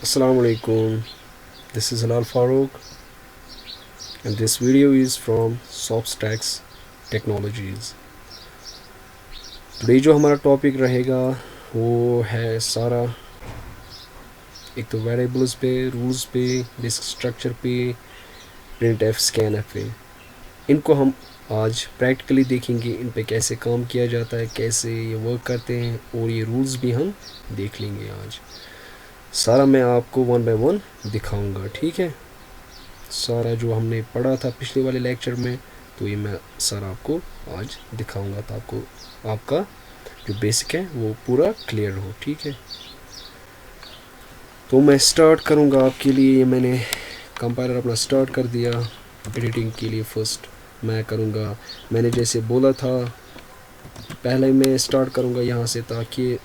Assalamu alaikum. This is Halal Farooq and this video is from Sopstacks Technologies. Today जो हमारा topic रहेगा वो है सारा एक तो वेरिएबल्स पे, रूल्स पे, बेसिक स्ट्रक्चर पे, printf, scanf पे। इनको हम आज प्रैक्टिकली देखेंगे, इन पे कैसे काम किया जाता है, कैसे ये वर्क करते हैं और ये रूल्स भी हम देख लेंगे। आज सारा मैं आपको वन बाय वन दिखाऊंगा, ठीक है। सारा जो हमने पढ़ा था पिछले वाले लेक्चर में, तो ये मैं सारा आपको आज दिखाऊंगा, तो आपका जो बेसिक है वो पूरा क्लियर हो, ठीक है। तो मैं स्टार्ट करूंगा आपके लिए। मैंने कंपाइलर अपना स्टार्ट कर दिया एडिटिंग के लिए। फर्स्ट मैं करूंगा, मैंने जैसे बोला था पहले मैं स्टार्ट करूंगा यहाँ से, ताकि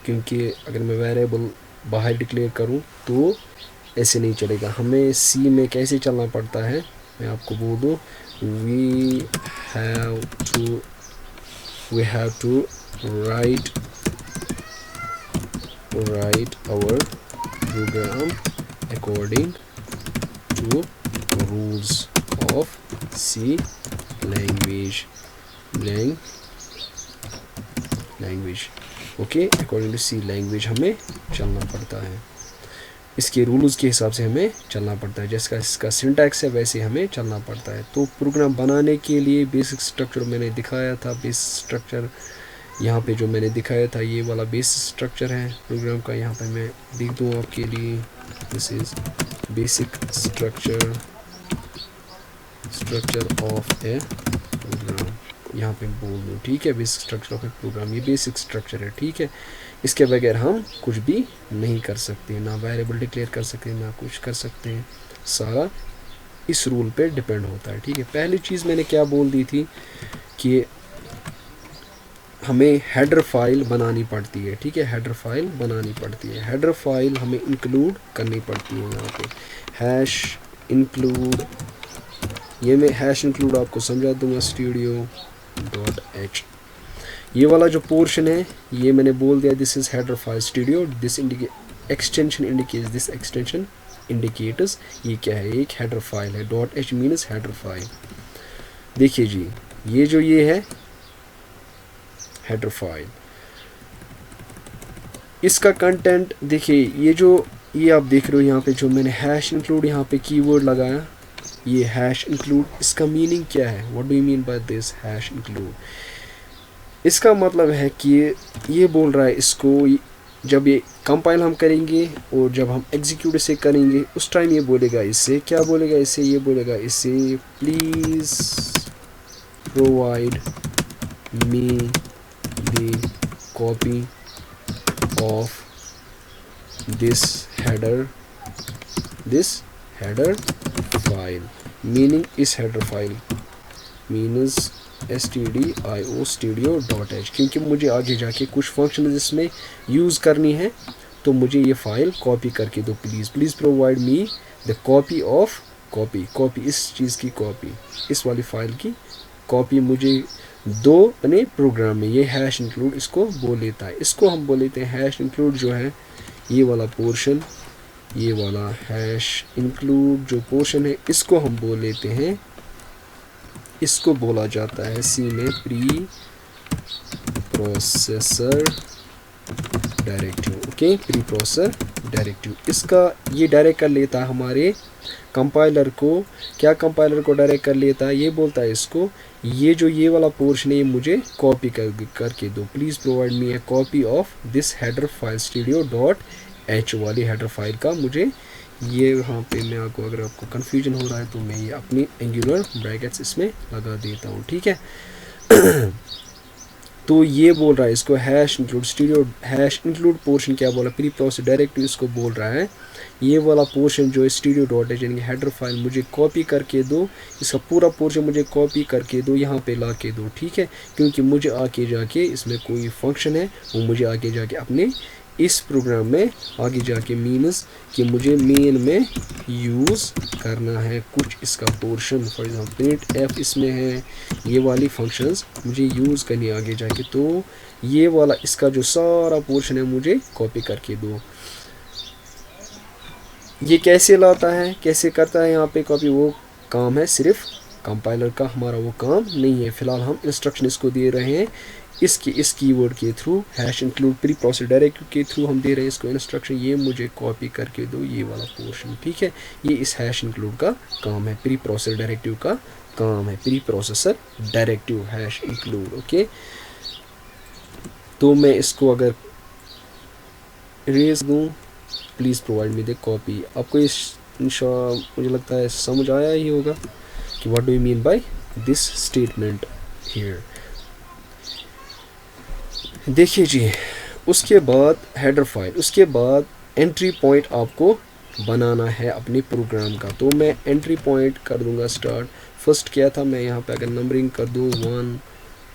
क्योंकि अगर मैं वेरिएबल बाहर डिक्लेयर करूं तो ऐसे नहीं चलेगा। हमें सी में कैसे चलना पड़ता है मैं आपको बोल दूं। We have to write our program according to rules of C language okay. According to C language हमें चलना पड़ता है, इसके रूल्स के हिसाब से हमें चलना पड़ता है। जैसा इसका सिंटैक्स है वैसे हमें चलना पड़ता है। तो प्रोग्राम बनाने के लिए बेसिक स्ट्रक्चर मैंने दिखाया था। बेसिक स्ट्रक्चर यहाँ पे जो मैंने दिखाया था ये वाला बेसिक स्ट्रक्चर है प्रोग्राम का। यहाँ पे मैं लिख दूँ आपके लिए, this is basic structure of a program. यहाँ पे बोल दूँ, ठीक है। Basic structure of a program, ये बेसिक स्ट्रक्चर है, ठीक है। इसके बगैर हम कुछ भी नहीं कर सकते, ना वेरिएबल डिक्लेयर कर सकते, ना कुछ कर सकते हैं। सारा इस रूल पे डिपेंड होता है, ठीक है। पहली चीज़ मैंने क्या बोल दी थी कि हमें हेडर फाइल बनानी पड़ती है, ठीक है। हेडर फाइल बनानी पड़ती है। हेडर फाइल हमें इंक्लूड करनी पड़ती है। यहाँ पे हैश इंक्लूड, ये मैं हैश इंक्लूड आपको समझा दूंगा, studio.h। ये वाला जो पोर्शन है ये मैंने बोल दिया, this is header file studio, this extension indicators ये क्या है, एक हेडर फाइल है। .h means header file. देखिए जी, ये है हेडर फाइल। इसका कंटेंट देखिए, ये आप देख रहे हो यहाँ पे जो मैंने हैश इंक्लूड यहाँ पे कीवर्ड लगाया, ये हैश इंक्लूड, इसका मीनिंग क्या है, what do you mean by this hash include. इसका मतलब है कि ये बोल रहा है इसको, जब ये कंपाइल हम करेंगे और जब हम एग्जीक्यूट इसे करेंगे उस टाइम ये बोलेगा, इससे क्या बोलेगा, इससे ये बोलेगा, इससे please provide me the copy of this header file. Meaning इस हेडर फाइल मीन्स studio.h, क्योंकि मुझे आगे जाके कुछ फंक्शन इसमें यूज़ करनी है, तो मुझे ये फाइल कॉपी करके दो please provide me the copy of copy इस चीज़ की कॉपी, इस वाली फाइल की कॉपी मुझे दो अपने प्रोग्राम में। ये हैश इंक्लूड इसको बोल लेता है। इसको हम बोल लेते हैं हैश इंक्लूड जो है ये वाला पोर्शन, ये वाला हैश इंक्लूड जो पोर्शन है इसको हम बोल लेते हैं, इसको बोला जाता है सी में pre processor directive, okay. Pre processor directive, इसका ये डायरेक्ट कर लेता है हमारे कंपाइलर को। क्या कंपाइलर को डायरेक्ट कर लेता है, ये बोलता है इसको ये वाला पोर्शन है ये मुझे कॉपी करके दो, please provide me A copy of this header file studio.h वाली हेडर फाइल का मुझे ये। यहाँ पे मैं अगर आपको कन्फ्यूजन हो रहा है तो मैं ये अपनी एंगुलर ब्रैकेट्स इसमें लगा देता हूँ, ठीक है। तो ये बोल रहा है इसको हैश इंक्लूड पोर्शन क्या बोला, प्री प्रोसेस डायरेक्टिव इसको बोल रहा है ये वाला पोर्शन जो है studio.h यानी हेडर फाइल मुझे कॉपी करके दो, इसका पूरा पोर्शन मुझे कॉपी करके दो, यहाँ पे ला के दो, ठीक है। क्योंकि मुझे आगे जाके इसमें कोई फंक्शन है वो मुझे आगे जाके अपने इस प्रोग्राम में आगे जाके मीन्स कि मुझे मेन में यूज़ करना है कुछ इसका पोर्शन। फॉर एग्जांपल printf इसमें है, ये वाली फंक्शंस मुझे यूज़ करनी आगे जाके, तो ये वाला इसका जो सारा पोर्शन है मुझे कॉपी करके दो। ये कैसे लाता है, कैसे करता है यहाँ पे कॉपी, वो काम है सिर्फ कंपाइलर का, हमारा वो काम नहीं है। फ़िलहाल हम इंस्ट्रक्शन इसको दे रहे हैं इसकी इस कीवर्ड के through, hash include pre process directive के थ्रू हम दे रहे हैं इसको इंस्ट्रक्शन, ये मुझे कॉपी करके दो ये वाला पोर्शन, ठीक है। ये इस हैश इंक्लूड का काम है, प्री प्रोसेस डायरेक्टिव का काम है, pre processor directive hash include. Okay, तो मैं इसको अगर रेज दूँ, please provide me the copy. आपको इस मुझे लगता है समझ आया ही होगा कि what do you mean by this statement here. देखिए जी, उसके बाद हेडर फाइल, उसके बाद एंट्री पॉइंट आपको बनाना है अपने प्रोग्राम का। तो मैं एंट्री पॉइंट कर दूंगा स्टार्ट। फर्स्ट क्या था, मैं यहाँ पे अगर नंबरिंग कर दूँ 1,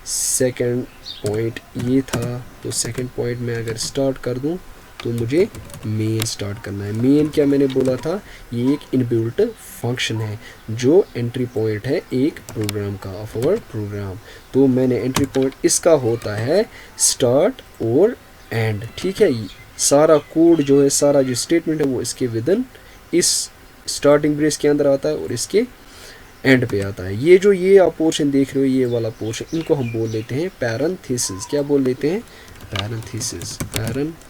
सेकंड पॉइंट ये था, तो सेकंड पॉइंट में अगर स्टार्ट कर दूँ तो मुझे मेन स्टार्ट करना है। मेन क्या मैंने बोला था, ये एक इनबिल्ट फंक्शन है जो एंट्री पॉइंट है एक प्रोग्राम का, ऑफ आवर प्रोग्राम। तो मैंने एंट्री पॉइंट इसका होता है स्टार्ट और एंड, ठीक है। सारा कोड जो है, सारा जो स्टेटमेंट है वो इसके विदिन इस स्टार्टिंग ब्रेस के अंदर आता है और इसके एंड पे आता है। ये जो ये आप पोर्शन देख रहे हो, ये वाला पोर्शन, इनको हम बोल लेते हैं पैरेंथेसिस। क्या बोल लेते हैं, पैरेंथेसिस, पैरेंथेसिस।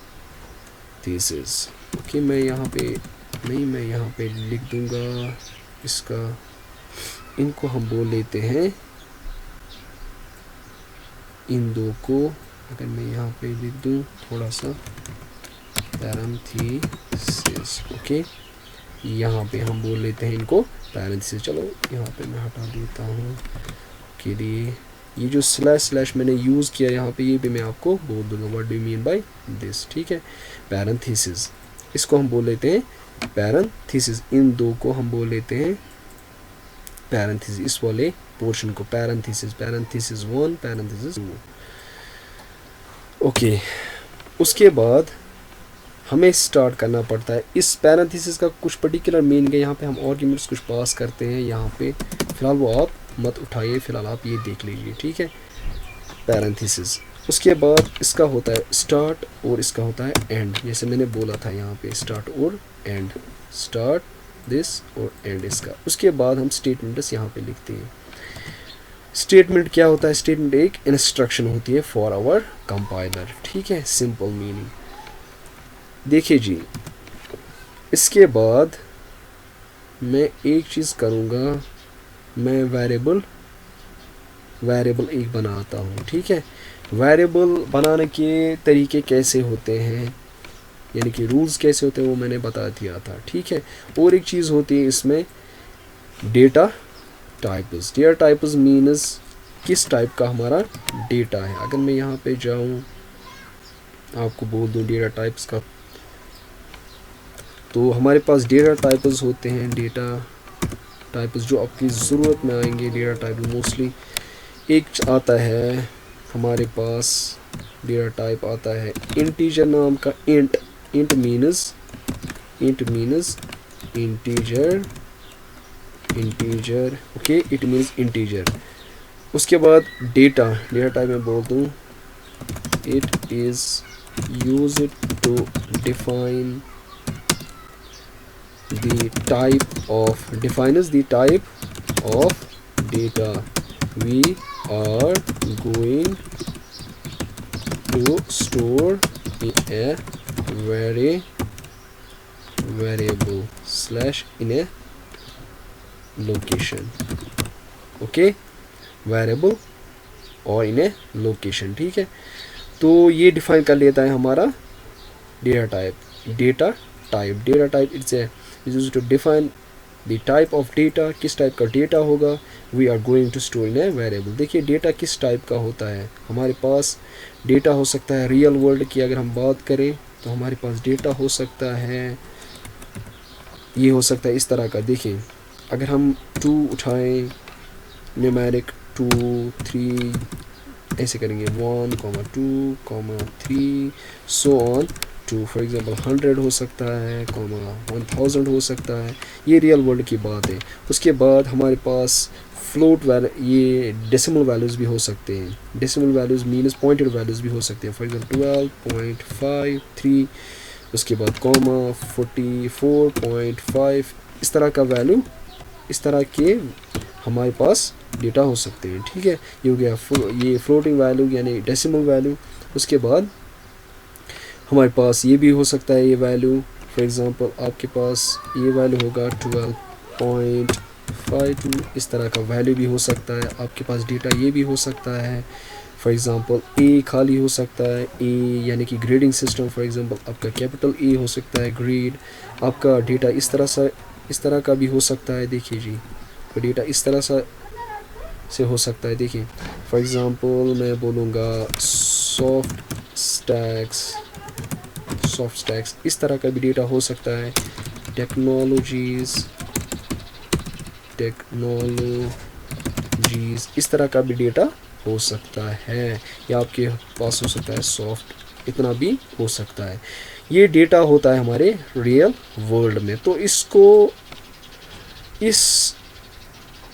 ओके, मैं यहाँ पे लिख दूंगा इसका, इनको हम बोल लेते हैं, इन दो को अगर मैं यहाँ पे लिख दूँ थोड़ा सा, पैरेंथेसिस। ओके, यहाँ पे हम बोल लेते हैं इनको पैरेंथेसिस। चलो यहाँ पे मैं हटा देता हूँ के लिए, ये जो स्लैश मैंने यूज़ किया यहाँ पे, ये भी मैं आपको बोल दूंगा what do you mean by this, ठीक है। पैरेंथेसिस, इसको हम बोल लेते हैं पैरेंथेसिस, इन दो को हम बोल लेते हैं पैरेंथेसिस, इस वाले पोर्शन को पैरेंथेसिस, पैरेंथेसिस 1, पैरेंथेसिस 2। ओके, उसके बाद हमें स्टार्ट करना पड़ता है इस पैरेंथेसिस का कुछ पर्टिकुलर मीनिंग है। यहाँ पे हम आर्ग्यूमेंट्स कुछ पास करते हैं यहाँ पे, फ़िलहाल वो आप मत उठाइए, फ़िलहाल आप ये देख लीजिए, ठीक है। पैरेंथेसिस, उसके बाद इसका होता है स्टार्ट और इसका होता है एंड, जैसे मैंने बोला था यहाँ पे स्टार्ट और एंड, स्टार्ट दिस और एंड इसका। उसके बाद हम स्टेटमेंट्स यहाँ पे लिखते हैं। स्टेटमेंट क्या होता है, स्टेटमेंट एक इंस्ट्रक्शन होती है फॉर आवर कंपाइलर, ठीक है, सिंपल मीनिंग। देखिए जी, इसके बाद मैं एक चीज़ करूँगा, मैं वेरिएबल एक बनाता हूँ, ठीक है। वेरिएबल बनाने के तरीके कैसे होते हैं, यानी कि रूल्स कैसे होते हैं, वो मैंने बता दिया था, ठीक है। और एक चीज़ होती है इसमें data types. Data types means किस टाइप का हमारा डेटा है। अगर मैं यहाँ पे जाऊँ, आपको बोल दूँ डेटा टाइप्स का, तो हमारे पास डेटा टाइप्स होते हैं, डेटा टाइप्स जो आपकी ज़रूरत में आएंगे। डेटा टाइप मोस्टली एक आता है हमारे पास, डेटा टाइप आता है इंटीजर नाम का, int means integer, okay, it means integer. उसके बाद डेटा टाइप में बोल दूँ, it is used to define the type of data we are going to store in a variable / in a location, okay, variable और in a location, ठीक है। तो ये डिफाइन कर लेता है हमारा data type. Data type it's used to define the type of data, किस टाइप का डेटा होगा, we are going to store in a variable। देखिए डेटा किस टाइप का होता है, हमारे पास डेटा हो सकता है रियल वर्ल्ड की, अगर हम बात करें तो हमारे पास डेटा हो सकता है, ये हो सकता है इस तरह का। देखिए अगर हम 2 उठाएं, न्यूमेरिक 2, 3 ऐसे करेंगे, 1, 2, 3 so on to, for example 100 हो सकता है, 1000 हो सकता है, ये रियल वर्ल्ड की बात है। उसके बाद हमारे पास फ्लोट ये डेसिमल वैल्यूज़ भी हो सकते हैं। Decimal values means pointed values भी हो सकते हैं, फॉर एग्जांपल 12.53 उसके बाद कॉमा 44.5 इस तरह का वैल्यू, इस तरह के हमारे पास डेटा हो सकते हैं, ठीक है। ये हो गया ये फ्लोटिंग वैल्यू यानी डेसिमल वैल्यू। उसके बाद हमारे पास ये भी हो सकता है, ये वैल्यू फॉर एग्ज़ाम्पल आपके पास ये वैल्यू होगा 12.52 इस तरह का वैल्यू भी हो सकता है आपके पास। डेटा ये भी हो सकता है फॉर एग्ज़ाम्पल ए खाली हो सकता है, ए यानी कि ग्रेडिंग सिस्टम फॉर एग्ज़ाम्पल आपका कैपिटल ए हो सकता है ग्रेड। आपका डेटा इस तरह का भी हो सकता है, देखिए जी डेटा इस तरह से हो सकता है। देखिए फॉर एग्ज़ाम्पल मैं बोलूँगा सॉफ्ट स्टैक्स इस तरह का भी डेटा हो सकता है। टेक्नोलॉजीज़ इस तरह का भी डेटा हो सकता है, या आपके पास हो सकता है सॉफ्ट, इतना भी हो सकता है। ये डेटा होता है हमारे रियल वर्ल्ड में। तो इसको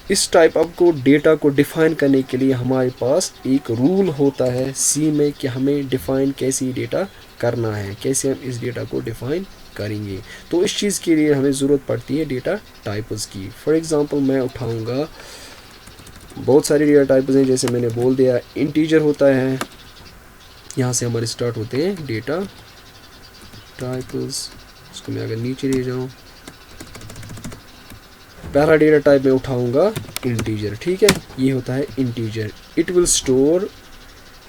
इस टाइप आपको डेटा को डिफ़ाइन करने के लिए हमारे पास एक रूल होता है सी में कि हमें डिफ़ाइन कैसे डेटा करना है, कैसे हम इस डेटा को डिफ़ाइन करेंगे। तो इस चीज़ के लिए हमें ज़रूरत पड़ती है डेटा टाइप्स की। फॉर एग्ज़ाम्पल मैं उठाऊंगा बहुत सारे डेटा टाइप्स हैं, जैसे मैंने बोल दिया इंटीजर होता है, यहाँ से हमारे स्टार्ट होते हैं डेटा टाइप्स। इसको मैं अगर नीचे ले जाऊँ, पहला डेटा टाइप मैं उठाऊंगा इंटीजर, ठीक है। ये होता है इंटीजर। इट विल स्टोर,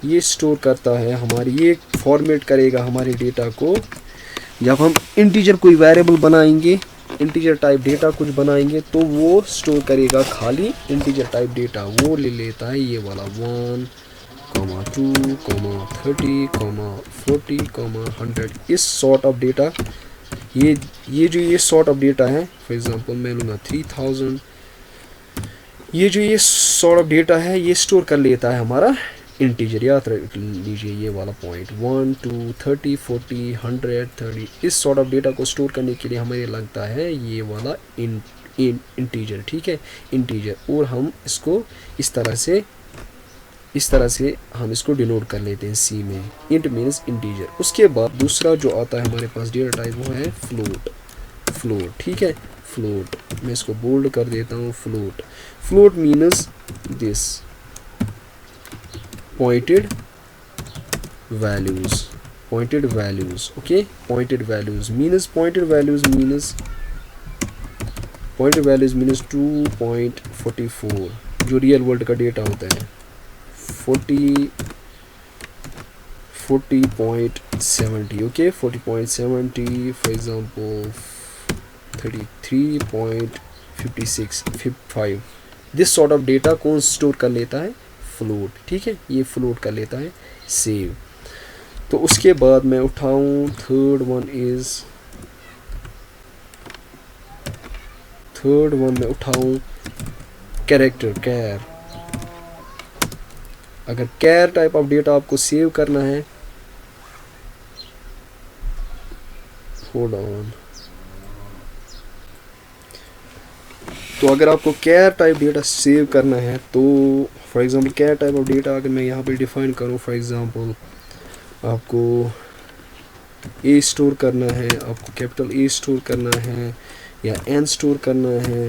ये स्टोर करता है हमारी, ये फॉर्मेट करेगा हमारे डेटा को। जब हम इंटीजर कोई वेरिएबल बनाएंगे, इंटीजर टाइप डेटा कुछ बनाएंगे, तो वो स्टोर करेगा खाली इंटीजर टाइप डेटा। वो ले लेता है ये वाला 1, 2, 30, 40, 100 इस सॉर्ट ऑफ डेटा। ये जो ये सॉर्ट ऑफ डेटा है, फॉर एग्जांपल मैं लूँगा 3000। ये जो ये सॉर्ट ऑफ डेटा है ये स्टोर कर लेता है हमारा इंटीजर। याद रख लीजिए ये वाला पॉइंट 1, 2, 30, 40, 100, 30 इस सॉर्ट ऑफ डेटा को स्टोर करने के लिए हमें लगता है ये वाला इंटीजर, ठीक है, इंटीजर। और हम इसको इस तरह से हम इसको डिनोट कर लेते हैं सी में, इंट मीन्स इंटीजर। उसके बाद दूसरा जो आता है हमारे पास डेटा टाइप वो है फ्लोट, ठीक है, फ्लोट। मैं इसको बोल्ड कर देता हूँ। Float means this pointed values, okay. Pointed values means 2.44 जो रियल वर्ल्ड का डेटा होता है। 40.70, okay, 40.70 for example 33.56 this sort of data कौन स्टोर कर लेता है, फ्लोट, ठीक है, ये फ्लोट कर लेता है सेव। तो उसके बाद मैं उठाऊं थर्ड वन में उठाऊं कैरेक्टर, कैर। अगर कैर टाइप ऑफ डेटा आपको सेव करना है, होल्ड ऑन, तो अगर आपको कैर टाइप डेटा सेव करना है तो for example char type of data अगर मैं यहाँ पे डिफाइन करूँ, फॉर एग्जांपल आपको ए स्टोर करना है, आपको कैपिटल ए स्टोर करना है, या एन स्टोर करना है,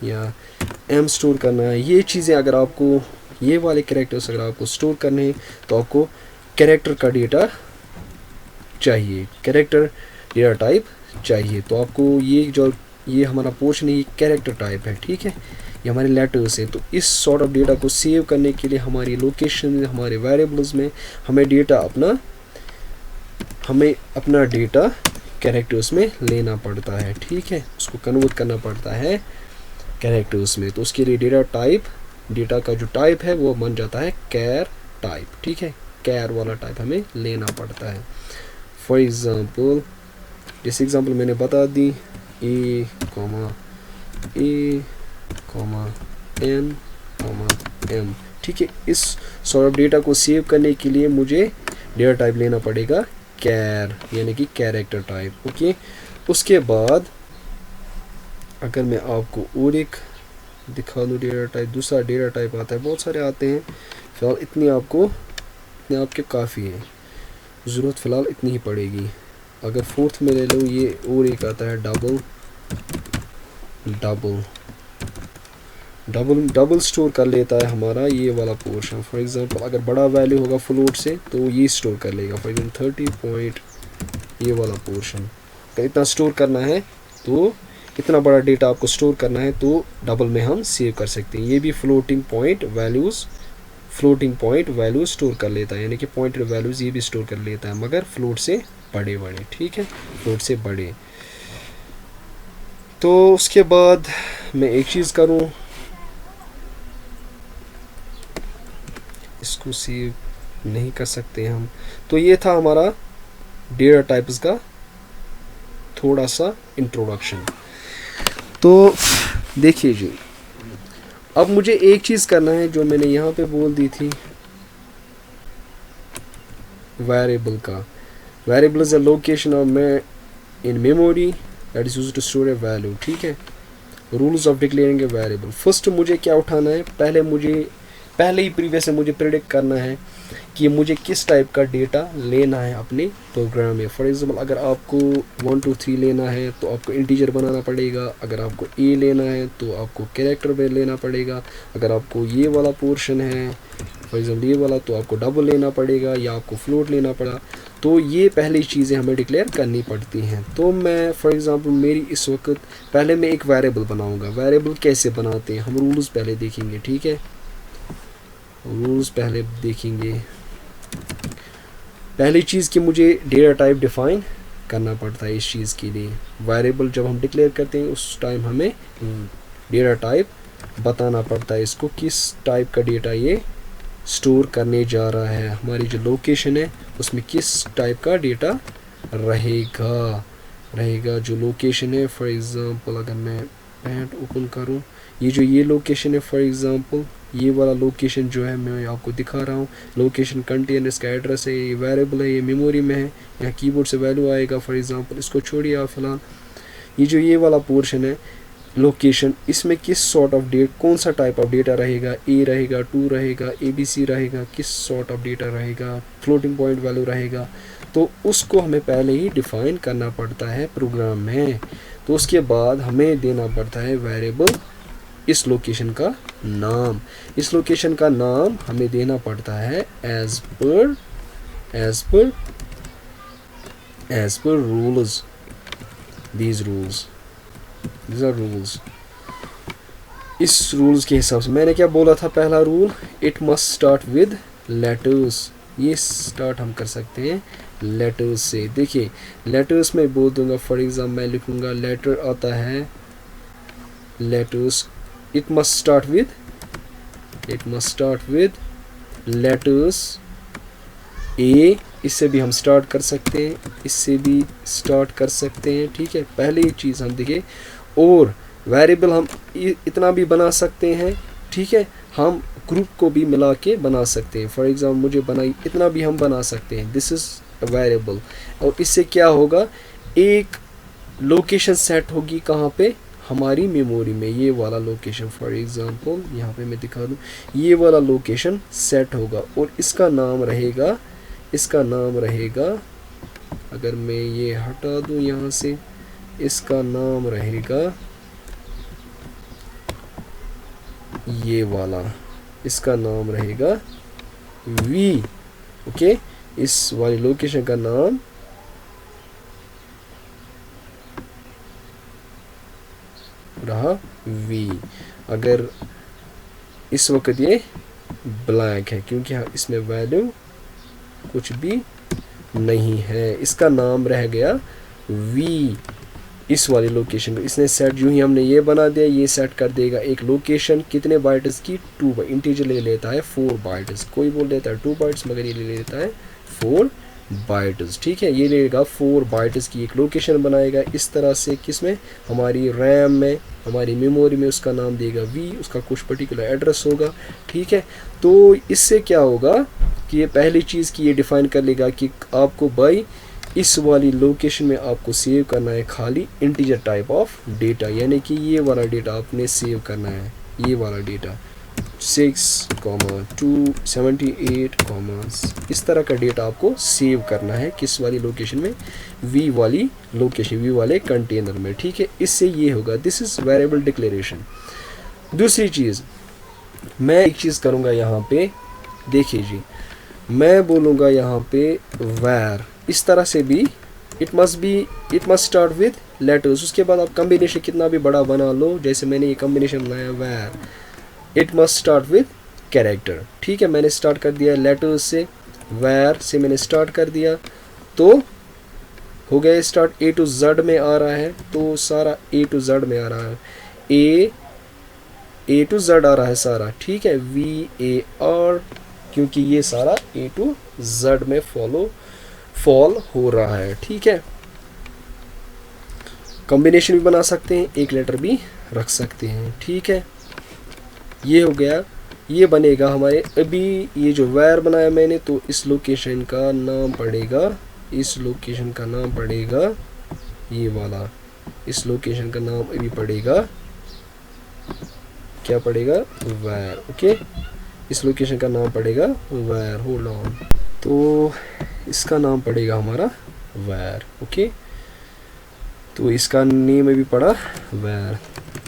या एम स्टोर करना है, ये चीज़ें अगर आपको, ये वाले कैरेक्टर्स अगर आपको स्टोर करने हैं तो आपको कैरेक्टर का डेटा चाहिए, कैरेक्टर डेटा टाइप चाहिए। तो आपको ये हमारा पोर्शन है, ये कैरेक्टर टाइप है, ठीक है, ये हमारे लेटर्स है। तो इस सॉर्ट ऑफ डेटा को सेव करने के लिए हमारी लोकेशन, हमारे वेरिएबल्स में हमें अपना डेटा कैरेक्टर्स में लेना पड़ता है, ठीक है, उसको कन्वर्ट करना पड़ता है कैरेक्टर्स में। तो उसके लिए डेटा का जो टाइप है वो बन जाता है कैर टाइप, ठीक है, कैर वाला टाइप हमें लेना पड़ता है। फॉर एग्जांपल जैसे एग्जांपल मैंने बता दी, ए एन एम, ठीक है। इस सॉर्ट ऑफ डेटा को सेव करने के लिए मुझे डेटा टाइप लेना पड़ेगा कैर, यानी कि कैरेक्टर टाइप, ओके। उसके बाद अगर मैं आपको और एक दिखा दूँ डेटा टाइप, दूसरा डेटा टाइप आता है, बहुत सारे आते हैं, फिलहाल इतने आपके काफ़ी हैं, ज़रूरत फ़िलहाल इतनी ही पड़ेगी। अगर फोर्थ में ले लो, ये और एक आता है double double double double store कर लेता है हमारा ये वाला पोर्शन। फॉर एग्जांपल अगर बड़ा वैल्यू होगा फ्लोट से तो ये स्टोर कर लेगा। फॉर एग्जांपल 30 पॉइंट ये वाला पोर्शन अगर इतना स्टोर करना है, तो इतना बड़ा डेटा आपको स्टोर करना है तो डबल में हम सेव कर सकते हैं। ये भी फ्लोटिंग पॉइंट वैल्यूज स्टोर कर लेता है, यानी कि पॉइंटेड वैल्यूज़ ये भी स्टोर कर लेता है, मगर फ्लोट से बड़े बड़े। ठीक है, फ्लोट से बड़े। तो उसके बाद मैं एक चीज़ करूँ, इसको सेव नहीं कर सकते हम। तो ये था हमारा डेटा टाइप्स का थोड़ा सा इंट्रोडक्शन। तो देखिए जी, अब मुझे एक चीज़ करना है जो मैंने यहाँ पे बोल दी थी, वेरिएबल का। Variable is a location of in memory that is used to store a value. ठीक है, rules of declaring a variable. First मुझे क्या उठाना है, पहले ही प्रीवियस से मुझे प्रेडिक्ट करना है कि मुझे किस टाइप का डेटा लेना है अपने प्रोग्राम में। फॉर एग्जांपल अगर आपको 1 2 3 लेना है तो आपको इंटीजर बनाना पड़ेगा। अगर आपको ए लेना है तो आपको कैरेक्टर में लेना पड़ेगा। अगर आपको ये वाला पोर्शन है फॉर एग्जांपल ये वाला, तो आपको डबल लेना पड़ेगा या आपको फ्लोट लेना पड़ा। तो ये पहली चीज़ें हमें डिक्लेयर करनी पड़ती हैं। तो मैं फॉर एग्जांपल मेरी इस वक्त पहले मैं एक वेरिएबल बनाऊंगा। वेरिएबल कैसे बनाते हैं हम रूल्स पहले देखेंगे। ठीक है, रूल्स पहले देखेंगे। पहली चीज़ कि मुझे डेटा टाइप डिफाइन करना पड़ता है। इस चीज़ के लिए वेरिएबल जब हम डिक्लेयर करते हैं उस टाइम हमें डेटा टाइप बताना पड़ता है, इसको किस टाइप का डेटा ये स्टोर करने जा रहा है। हमारी जो लोकेशन है उसमें किस टाइप का डेटा रहेगा जो लोकेशन है। फॉर एग्ज़ाम्पल अगर मैं पैंट ओपन करूं, ये लोकेशन है। फॉर एग्ज़ाम्पल ये वाला लोकेशन जो है मैं आपको दिखा रहा हूँ, लोकेशन कंटेन इसका एड्रेस है, ये वेरिएबल है, ये मेमोरी में है, यहाँ कीबोर्ड से वैल्यू आएगा। फॉर एग्ज़ाम्पल इसको छोड़िए आप फिलहाल। ये वाला पोर्शन है लोकेशन, इसमें किस सॉर्ट ऑफ डेट, कौन सा टाइप ऑफ डेटा रहेगा, ए रहेगा, 2 रहेगा, ABC रहेगा, किस सॉर्ट ऑफ डेटा रहेगा, फ्लोटिंग पॉइंट वैल्यू रहेगा। तो उसको हमें पहले ही डिफाइन करना पड़ता है प्रोग्राम में। तो उसके बाद हमें देना पड़ता है वेरिएबल इस लोकेशन का नाम। इस लोकेशन का नाम हमें देना पड़ता है as per rules. these are rules। इस रूल्स के हिसाब से मैंने क्या बोला था, पहला rule it must start with letters. ये स्टार्ट हम कर सकते हैं लेटर्स से। देखिए लेटर्स में बोल दूंगा, फॉर एग्जाम्पल मैं लिखूंगा लेटर आता है letters, it must start with letters A. इससे भी हम स्टार्ट कर सकते हैं, इससे भी स्टार्ट कर सकते हैं। ठीक है, पहली चीज़ हम देखिए। और वेरिएबल हम इतना भी बना सकते हैं। ठीक है, हम ग्रुप को भी मिला के बना सकते हैं। फॉर एग्जाम्पल मुझे बनाई इतना भी हम बना सकते हैं, दिस इज़ अ वेरिएबल। और इससे क्या होगा, एक लोकेशन सेट होगी कहाँ पे, हमारी मेमोरी में। ये वाला लोकेशन फॉर एग्जांपल यहाँ पे मैं दिखा दूँ, ये वाला लोकेशन सेट होगा और इसका नाम रहेगा अगर मैं ये हटा दूँ यहाँ से, इसका नाम रहेगा ये वाला, इसका नाम रहेगा V। ओके, इस वाली लोकेशन का नाम रहा V। अगर इस वक्त ये ब्लैंक है क्योंकि इसमें वैल्यू कुछ भी नहीं है, इसका नाम रह गया V। इस वाली लोकेशन को इसने सेट, यूँ ही हमने ये बना दिया, ये सेट कर देगा एक लोकेशन कितने बाइट्स की, 2 बाइट। इंटीजर ले लेता है 4 बाइट्स, कोई बोल देता है 2 बाइट्स मगर ये ले लेता है 4 बाइट्स। ठीक है, ये लेगा 4 बाइट्स की एक लोकेशन बनाएगा इस तरह से, किसमें, हमारी रैम में, हमारी मेमोरी में। उसका नाम देगा V, उसका कुछ पर्टिकुलर एड्रेस होगा। ठीक है, तो इससे क्या होगा कि ये पहली चीज़ की ये डिफाइन कर लेगा कि आपको भाई इस वाली लोकेशन में आपको सेव करना है खाली इंटीजर टाइप ऑफ डेटा, यानी कि ये वाला डेटा आपने सेव करना है, ये वाला डेटा। 6,278, इस तरह का डेटा आपको सेव करना है किस वाली लोकेशन में, वी वाली लोकेशन, वी वाले कंटेनर में, ठीक है। इससे ये होगा, दिस इज़ वेरिएबल डिक्लेरेशन। दूसरी चीज़, मैं एक चीज़ करूँगा यहाँ पे, देखिए जी, मैं बोलूँगा यहाँ पे वैर, इस तरह से भी it must start with letters. उसके बाद आप कम्बिनेशन कितना भी बड़ा बना लो, जैसे मैंने ये कम्बिनेशन बनाया वैर it must start with character, ठीक है। मैंने स्टार्ट कर दिया लेटर्स से, वैर से मैंने स्टार्ट कर दिया, तो हो गया स्टार्ट, ए टू जेड में आ रहा है, तो सारा ए टू जेड में आ रहा है, ए टू जेड आ रहा है सारा, ठीक है। VAR, क्योंकि ये सारा ए टू जेड में फॉल हो रहा है, ठीक है। कॉम्बिनेशन भी बना सकते हैं, एक लेटर भी रख सकते हैं, ठीक है। ये हो गया, ये बनेगा हमारे, अभी ये जो वैर बनाया मैंने, तो इस लोकेशन का नाम पड़ेगा, इस लोकेशन का नाम पड़ेगा ये वाला, इस लोकेशन का नाम अभी पड़ेगा, क्या पड़ेगा, वैर, ओके। इस लोकेशन का नाम पड़ेगा वैर, होल्ड ऑन, तो इसका नाम पड़ेगा हमारा वैर, ओके। तो इसका नेम अभी पड़ा वैर।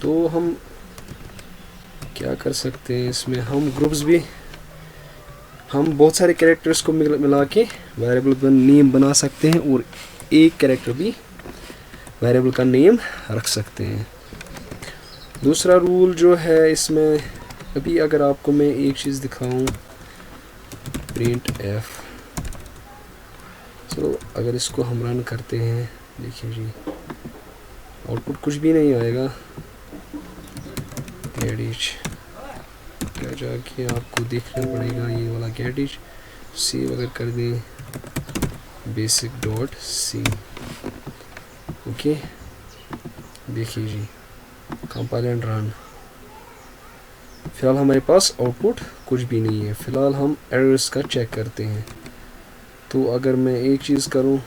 तो हम क्या कर सकते हैं इसमें, हम ग्रुप्स भी, हम बहुत सारे कैरेक्टर्स को मिला के वेरिएबल का नेम बना सकते हैं, और एक कैरेक्टर भी वेरिएबल का नेम रख सकते हैं। दूसरा रूल जो है इसमें, अभी अगर आपको मैं एक चीज़ दिखाऊं, प्रिंट एफ, चलो अगर इसको हम रन करते हैं, देखिए जी आउटपुट कुछ भी नहीं आएगा, गैडिज क्या जाके आपको देखना पड़ेगा, ये वाला गैडिज सेव अगर कर दें basic.c, ओके। देखिए जी कंपाइल एंड रन, फिलहाल हमारे पास आउटपुट कुछ भी नहीं है। फिलहाल हम एरर्स का चेक करते हैं, तो अगर मैं एक चीज़ करूं,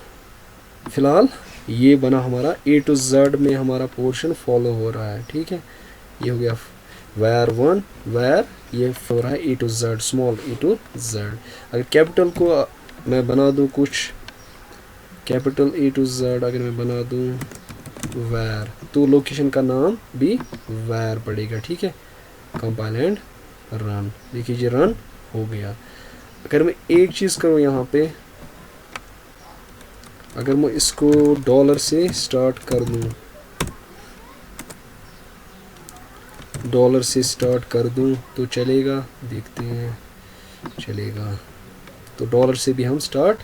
फिलहाल ये बना हमारा ए टू जेड में हमारा पोर्शन फॉलो हो रहा है, ठीक है। ये हो गया वैर 1 वैर, ये हो रहा है A to Z, small A to Z. अगर कैपिटल को मैं बना दूं कुछ, कैपिटल ए टू जेड अगर मैं बना दूं वैर, तो लोकेशन का नाम भी वैर पड़ेगा, ठीक है। कंपाइल एंड रन, देखिए जी रन हो गया। अगर मैं एक चीज़ करूं यहाँ पे, अगर मैं इसको डॉलर से स्टार्ट कर दूं, डॉलर से स्टार्ट कर दूं तो चलेगा, देखते हैं चलेगा, तो डॉलर से भी हम स्टार्ट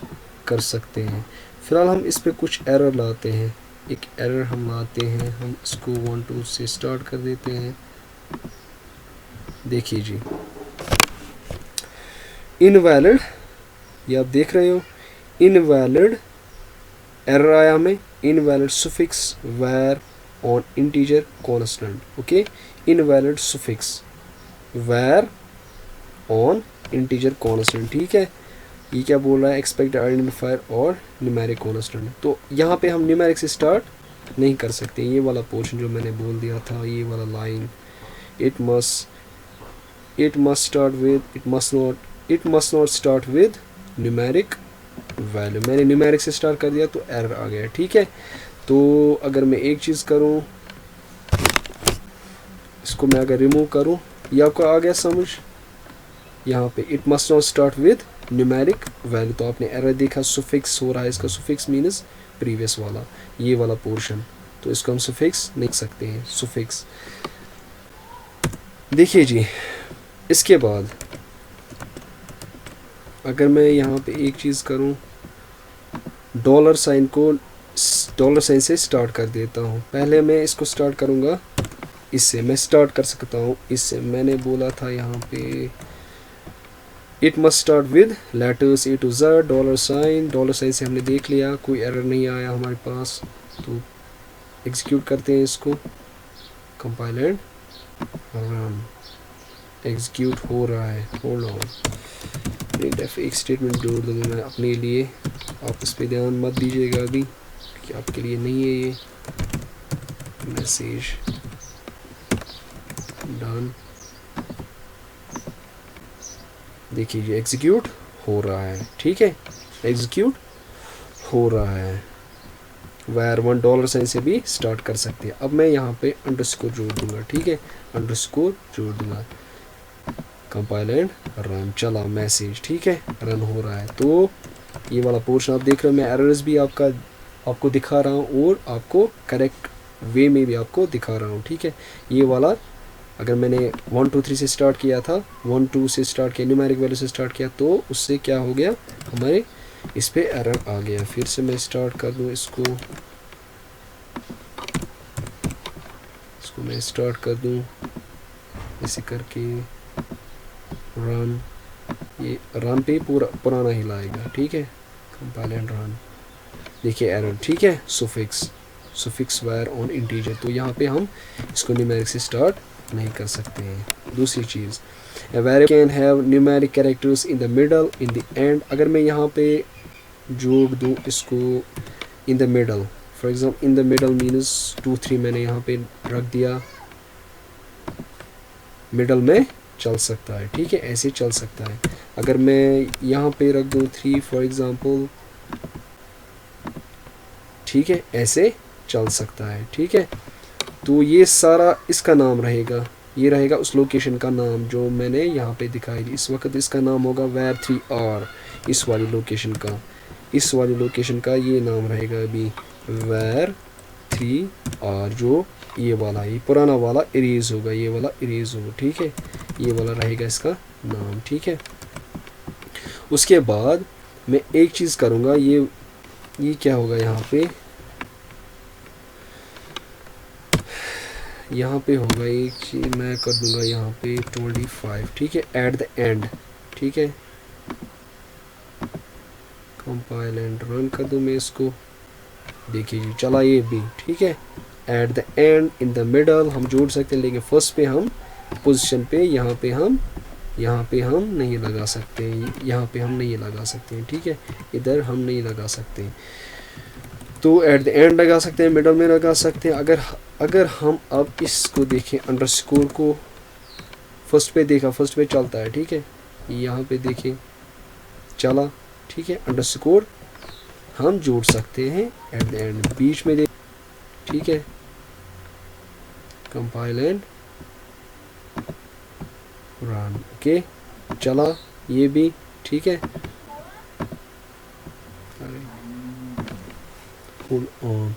कर सकते हैं। फिलहाल हम इस पे कुछ एरर लाते हैं, एक एरर हम लाते हैं, हम इसको 1 2 से स्टार्ट कर देते हैं। देखिए जी इनवैलिड, ये आप देख रहे हो, इनवैलिड एरर आया हमें, इनवैलिड सुफिक्स वैर on integer constant, okay. Invalid suffix वैर ऑन इंटीजर कांस्टेंट, ठीक है। ये क्या बोल रहा है, एक्सपेक्ट आइडेंटिफायर और न्यूमेरिक कांस्टेंट, तो यहाँ पे हम न्यूमेरिक से स्टार्ट नहीं कर सकते। ये वाला पोर्शन जो मैंने बोल दिया था, ये वाला line, it must not start with numeric value, मैंने न्यूमेरिक से स्टार्ट कर दिया तो एरर आ गया, ठीक है। तो अगर मैं एक चीज़ करूँ, इसको मैं अगर रिमूव करूँ, ये आपको आ गया समझ, यहाँ पे it must not start with numeric value, तो आपने एरर देखा, सुफिक्स हो रहा है, इसका सुफिक्स मीन्स प्रीवियस वाला, ये वाला पोर्शन, तो इसको हम सुफिक्स लिख सकते हैं, सुफिक्स। देखिए जी इसके बाद अगर मैं यहाँ पे एक चीज़ करूँ, डॉलर साइन को डॉलर साइन से स्टार्ट कर देता हूँ। पहले मैं इसको स्टार्ट करूँगा, इससे मैं स्टार्ट कर सकता हूँ, इससे मैंने बोला था यहाँ पे it must start with letters A to Z, dollar sign से हमने देख लिया, कोई एरर नहीं आया हमारे पास, तो एग्जीक्यूट करते हैं इसको, कंपाइल एंड रन, एग्जीक्यूट हो रहा है, होल्ड ऑन। प्रिंटफ एक स्टेटमेंट जोड़ दूँगा मैं अपने लिए, आप इस पर ध्यान मत दीजिएगा अभी कि आपके लिए नहीं है ये मैसेज, डन देखिए ये एग्जीक्यूट हो रहा है, ठीक है, एग्जीक्यूट हो रहा है। वायर $1 से भी स्टार्ट कर सकते हैं। अब मैं यहाँ पे अंडरस्कोर जोड़ दूंगा, ठीक है, अंडरस्कोर जोड़ दूंगा, कंपाइल एंड रन, चला मैसेज, ठीक है, रन हो रहा है। तो ये वाला पोर्शन आप देख रहे हो, मैं एरर्स भी आपको दिखा रहा हूँ और आपको करेक्ट वे में भी आपको दिखा रहा हूँ, ठीक है। ये वाला अगर मैंने 1 2 3 से स्टार्ट किया था, 1 2 से स्टार्ट किया, न्यूमेरिक वैल्यू से स्टार्ट किया, तो उससे क्या हो गया, हमारे इस पे एरर आ गया। फिर से मैं स्टार्ट कर दूँ इसको मैं स्टार्ट कर दूँ ऐसे करके, रन, ये रन पे पुराना ही लाएगा, ठीक है, कंपाइल एंड रन। देखिए एरर, ठीक है, सुफिक्स वायर ऑन इंटीजर, तो यहाँ पे हम इसको न्यूमेरिक से स्टार्ट नहीं कर सकते हैं। दूसरी चीज़, a variable can have numeric characters in the middle, in the end. अगर मैं यहाँ पे जोड़ दूँ इसको in the middle, for example in the middle means 2 3 मैंने यहाँ पे रख दिया, मिडल में चल सकता है, ठीक है, ऐसे चल सकता है। अगर मैं यहाँ पे रख दूँ 3 फॉर एग्जाम्पल, ठीक है, ऐसे चल सकता है, ठीक है। तो ये सारा इसका नाम रहेगा, ये रहेगा उस लोकेशन का नाम जो मैंने यहाँ पे दिखाई दी। इस वक्त इसका नाम होगा var 3r, इस वाली लोकेशन का ये नाम रहेगा अभी var 3r, जो ये वाला, ये पुराना वाला इरेज होगा, ये वाला इरेज होगा, ठीक है, ये वाला रहेगा इसका नाम, ठीक है। उसके बाद मैं एक चीज़ करूँगा, ये क्या होगा, यहाँ पे होगा एक चीज़ मैं कर दूंगा यहाँ पे 25, ठीक है, एट द एंड, ठीक है, कंपाइल एंड रन कर दूँ मैं इसको, देखिए जी चला ये भी, ठीक है। At the end, in the middle हम जोड़ सकते हैं, लेकिन फर्स्ट पे हम पोजीशन पे यहाँ पे हम नहीं लगा सकते, यहाँ पे हम नहीं लगा सकते हैं, ठीक है, इधर हम नहीं लगा सकते। तो एट द एंड लगा सकते हैं, मिडल में लगा सकते हैं। अगर हम अब इसको देखें, अंडरस्कोर को फर्स्ट पे देखा, फर्स्ट पे चलता है, ठीक है, यहाँ पे देखें चला, ठीक है, अंडरस्कोर हम जोड़ सकते हैं एट द एंड, बीच में देख, ठीक है, कंपाइल एंड रन, ओके, चला ये भी, ठीक है, होल्ड ऑन,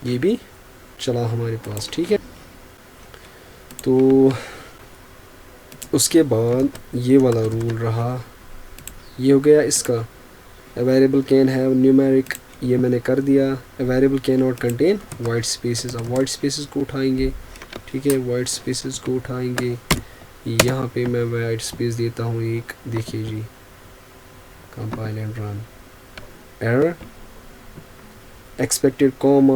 ये भी चला हमारे पास, ठीक है। तो उसके बाद ये वाला रूल रहा, ये हो गया इसका, a variable can have numeric, ये मैंने कर दिया। a variable can not contain white spaces, अब वाइट स्पेसेस को उठाएंगे, ठीक है, वाइट स्पेसेस को उठाएंगे, यहाँ पे मैं वाइट स्पेस देता हूँ एक, देखिए जी, compile and run, error, expected comma,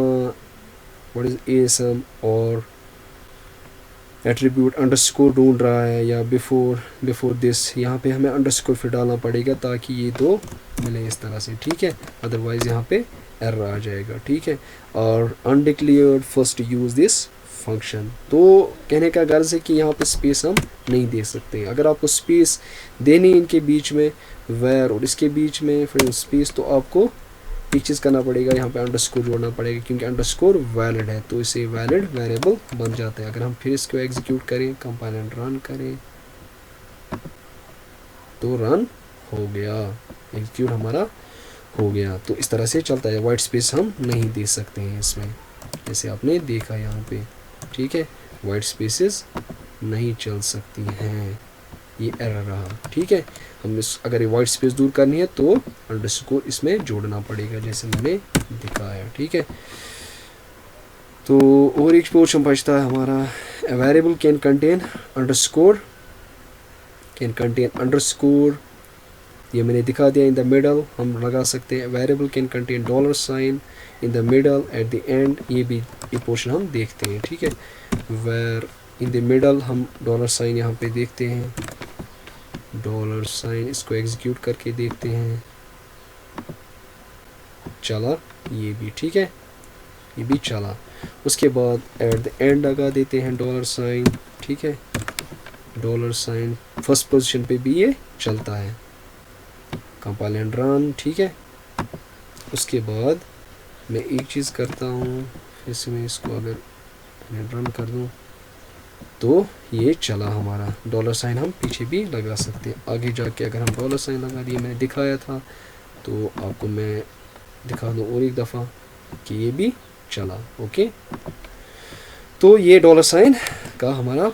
what is ASM और एट्रीब्यूट अंडरस्कोर ढूंढ रहा है, या बिफोर दिस, यहाँ पे हमें अंडरस्कोर फिर डालना पड़ेगा ताकि ये दो मिले इस तरह से, ठीक है, अदरवाइज यहाँ पे एरर आ जाएगा, ठीक है। और undeclared first use this function, तो कहने का गर्ज है कि यहाँ पे स्पेस हम नहीं दे सकते। अगर आपको स्पेस देनी इनके बीच में, वेयर और इसके बीच में फिर स्पेस, तो आपको एक चीज़ करना पड़ेगा, यहाँ पे अंडरस्कोर जोड़ना पड़ेगा, क्योंकि अंडरस्कोर वैलिड है, तो इसे वैलिड वेरिएबल बन जाता है। अगर हम फिर इसको एग्जीक्यूट करें, कंपाइल एंड रन करें, तो रन हो गया, एग्जीक्यूट हमारा हो गया। तो इस तरह से चलता है, वाइट स्पेस हम नहीं दे सकते हैं इसमें, जैसे आपने देखा यहाँ पे, ठीक है, वाइट स्पेसेस नहीं चल सकती हैं, ये एरर रहा, ठीक है। हम अगर ये वाइट स्पेस दूर करनी है तो अंडरस्कोर इसमें जोड़ना पड़ेगा, जैसे मैंने दिखाया, ठीक है। तो और एक पोर्शन बचता है हमारा, वेरिएबल कैन कंटेन अंडरस्कोर, ये मैंने दिखा दिया, इन द मिडल हम लगा सकते हैं, variable can contain $, in the middle, at the end, ये पोर्शन हम देखते हैं, ठीक है। वेर इन द मिडल हम $, यहाँ पे देखते हैं, $, इसको एग्जीक्यूट करके देखते हैं, चला ये भी, ठीक है, ये भी चला। उसके बाद एट द एंड लगा देते हैं डॉलर साइन, ठीक है, डॉलर साइन फर्स्ट पोजीशन पे भी ये चलता है, कंपाइल एंड रन, ठीक है। उसके बाद मैं एक चीज़ करता हूँ, फिर से मैं इसको अगर मैं रन कर दूँ तो ये चला हमारा। डॉलर साइन हम पीछे भी लगा सकते हैं, आगे जाके अगर हम डॉलर साइन लगा दिए, मैंने दिखाया था, तो आपको मैं दिखा दूँ और एक दफ़ा कि ये भी चला। ओके, तो ये डॉलर साइन का हमारा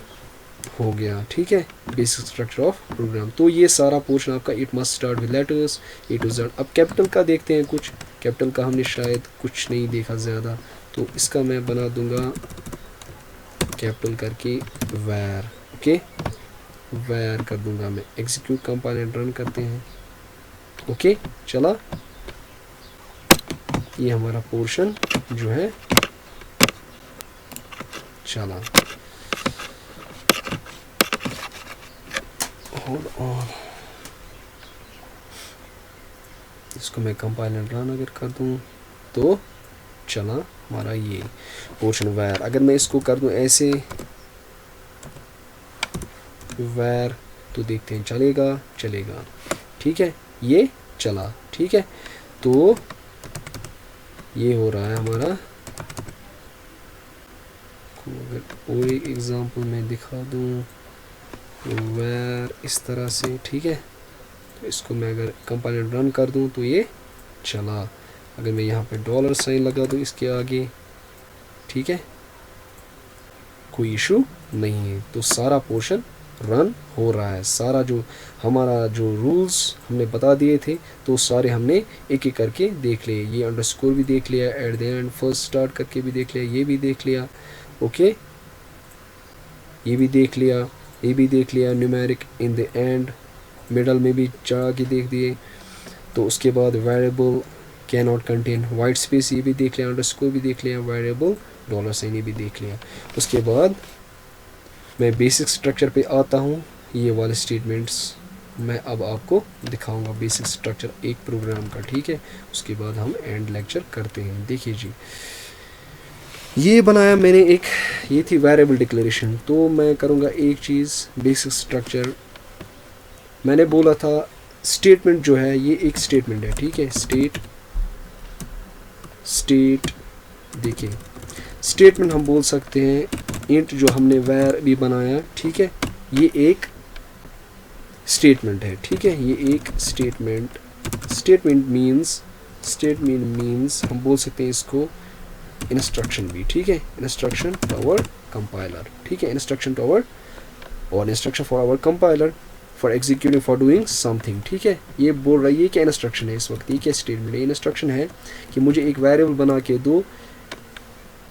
हो गया, ठीक है, बेसिक स्ट्रक्चर ऑफ प्रोग्राम। तो ये सारा पोर्शन आपका it must start with letters A to Z. अब कैपिटल का देखते हैं कुछ, कैपिटल का हमने शायद कुछ नहीं देखा ज़्यादा, तो इसका मैं बना दूंगा कैपिटल करके वैर, ओके, वैर कर दूंगा मैं। एग्जीक्यूट कंपाइल एंड रन करते हैं, ओके, चला। ये हमारा पोर्शन जो है चला। और इसको मैं कंपाइल एंड रन अगर कर दूं तो चला हमारा ये पोर्शन वैर। अगर मैं इसको कर दूं ऐसे वैर तो देखते हैं चलेगा, चलेगा, ठीक है, ये चला, ठीक है। तो ये हो रहा है हमारा। अगर और एक एग्जांपल मैं दिखा दूं वैर इस तरह से, ठीक है, तो इसको मैं अगर कंपाइल रन कर दूं तो ये चला। अगर मैं यहाँ पे डॉलर साइन लगा दूं इसके आगे, ठीक है, कोई इशू नहीं है, तो सारा पोर्शन रन हो रहा है। सारा जो हमारा जो रूल्स हमने बता दिए थे तो सारे हमने एक एक करके देख लिए। ये अंडरस्कोर भी देख लिया, at the end first start करके भी देख लिया, ये भी देख लिया, ओके, ये भी देख लिया, ये भी देख लिया, numeric in the end middle में भी चढ़ा के देख दिए। तो उसके बाद variable can not contain white space ये भी देख लिया, अंडरस्कोर भी देख लिया, वेरिएबल डॉलर साइन ये भी देख लिया। उसके बाद मैं बेसिक स्ट्रक्चर पे आता हूँ। ये वाले स्टेटमेंट्स मैं अब आपको दिखाऊंगा, बेसिक स्ट्रक्चर एक प्रोग्राम का, ठीक है। उसके बाद हम एंड लेक्चर करते हैं। देखिए जी, ये बनाया मैंने एक, ये थी वेरिएबल डिक्लेरेशन। तो मैं करूँगा एक चीज़, बेसिक स्ट्रक्चर मैंने बोला था स्टेटमेंट जो है ये एक स्टेटमेंट है, ठीक है, स्टेट देखिए स्टेटमेंट हम बोल सकते हैं इंट जो हमने वैर भी बनाया, ठीक है, ये एक स्टेटमेंट है, ठीक है, ये एक स्टेटमेंट मीन्स हम बोल सकते हैं इसको इंस्ट्रक्शन भी, ठीक है, इंस्ट्रक्शन टू आवर कंपाइलर, ठीक है, इंस्ट्रक्शन टू आवर और instruction for our compiler for executing for doing something, ठीक है। ये बोल रही है क्या इंस्ट्रक्शन है इस वक्त, ये क्या स्टेटमेंट है, इंस्ट्रक्शन है कि मुझे एक वेरिएबल बना के दो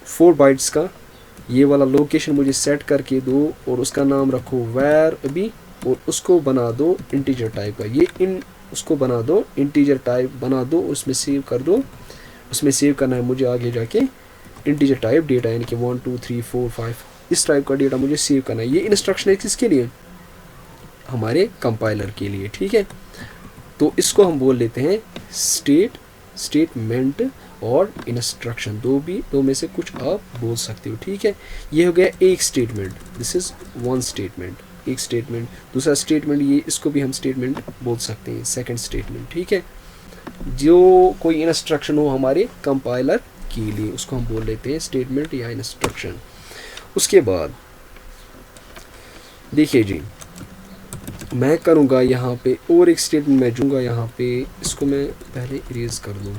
4 बाइट्स का, ये वाला लोकेशन मुझे सेट करके दो और उसका नाम रखो वैर अभी, और उसको बना दो इंटीजर टाइप का, ये उसको बना दो इंटीजर टाइप बना दो, उसमें सेव कर दो, उसमें सेव करना है मुझे आगे जाके इंटीजर टाइप डेटा, यानी कि 1 2 3 4 5 इस टाइप का डेटा मुझे सेव करना है। ये इंस्ट्रक्शन है किसके लिए, हमारे कंपाइलर के लिए, ठीक है। तो इसको हम बोल लेते हैं स्टेटमेंट और इंस्ट्रक्शन, दो में से कुछ आप बोल सकते हो, ठीक है। ये हो गया एक statement, this is one statement, एक स्टेटमेंट। दूसरा स्टेटमेंट ये, इसको भी हम स्टेटमेंट बोल सकते हैं, सेकंड स्टेटमेंट, ठीक है। जो कोई इंस्ट्रक्शन हो हमारे कंपाइलर के लिए उसको हम बोल लेते हैं स्टेटमेंट या इंस्ट्रक्शन। उसके बाद देखिए जी, मैं करूँगा यहाँ पे और एक स्टेटमेंट मैं जोड़ूंगा यहाँ पे, इसको मैं पहले इरेज कर दूँ।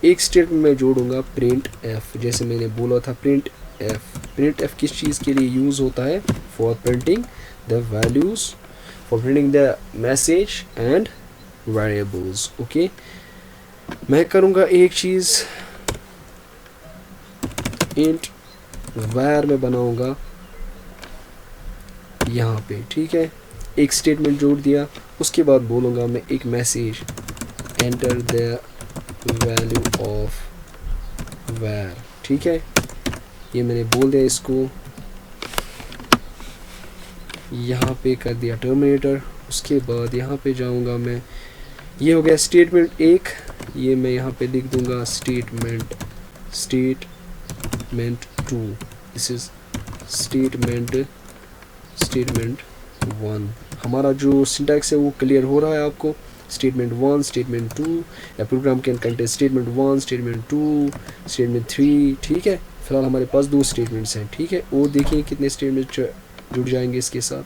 एक स्टेटमेंट मैं जोड़ूंगा प्रिंट एफ, जैसे मैंने बोला था प्रिंट एफ किस चीज़ के लिए यूज़ होता है, for printing the values, for printing the message and variables, okay. मैं करूँगा एक चीज़ इंट वैर में बनाऊँगा यहाँ पे, ठीक है, एक स्टेटमेंट जोड़ दिया। उसके बाद बोलूँगा मैं एक message enter the value of वैर, ठीक है, ये मैंने बोल दिया इसको, यहाँ पे कर दिया टर्मिनेटर। उसके बाद यहाँ पे जाऊँगा मैं, ये हो गया स्टेटमेंट एक, ये मैं यहाँ पे लिख दूंगा statement two, this is statement one. हमारा जो सिंटैक्स है वो क्लियर हो रहा है आपको। स्टेटमेंट वन, स्टेटमेंट टू, या program can contain statement one, statement two, statement three, ठीक है। फिलहाल हमारे पास 2 स्टेटमेंट्स हैं, ठीक है। और देखिए कितने स्टेटमेंट जुड़ जाएंगे इसके साथ,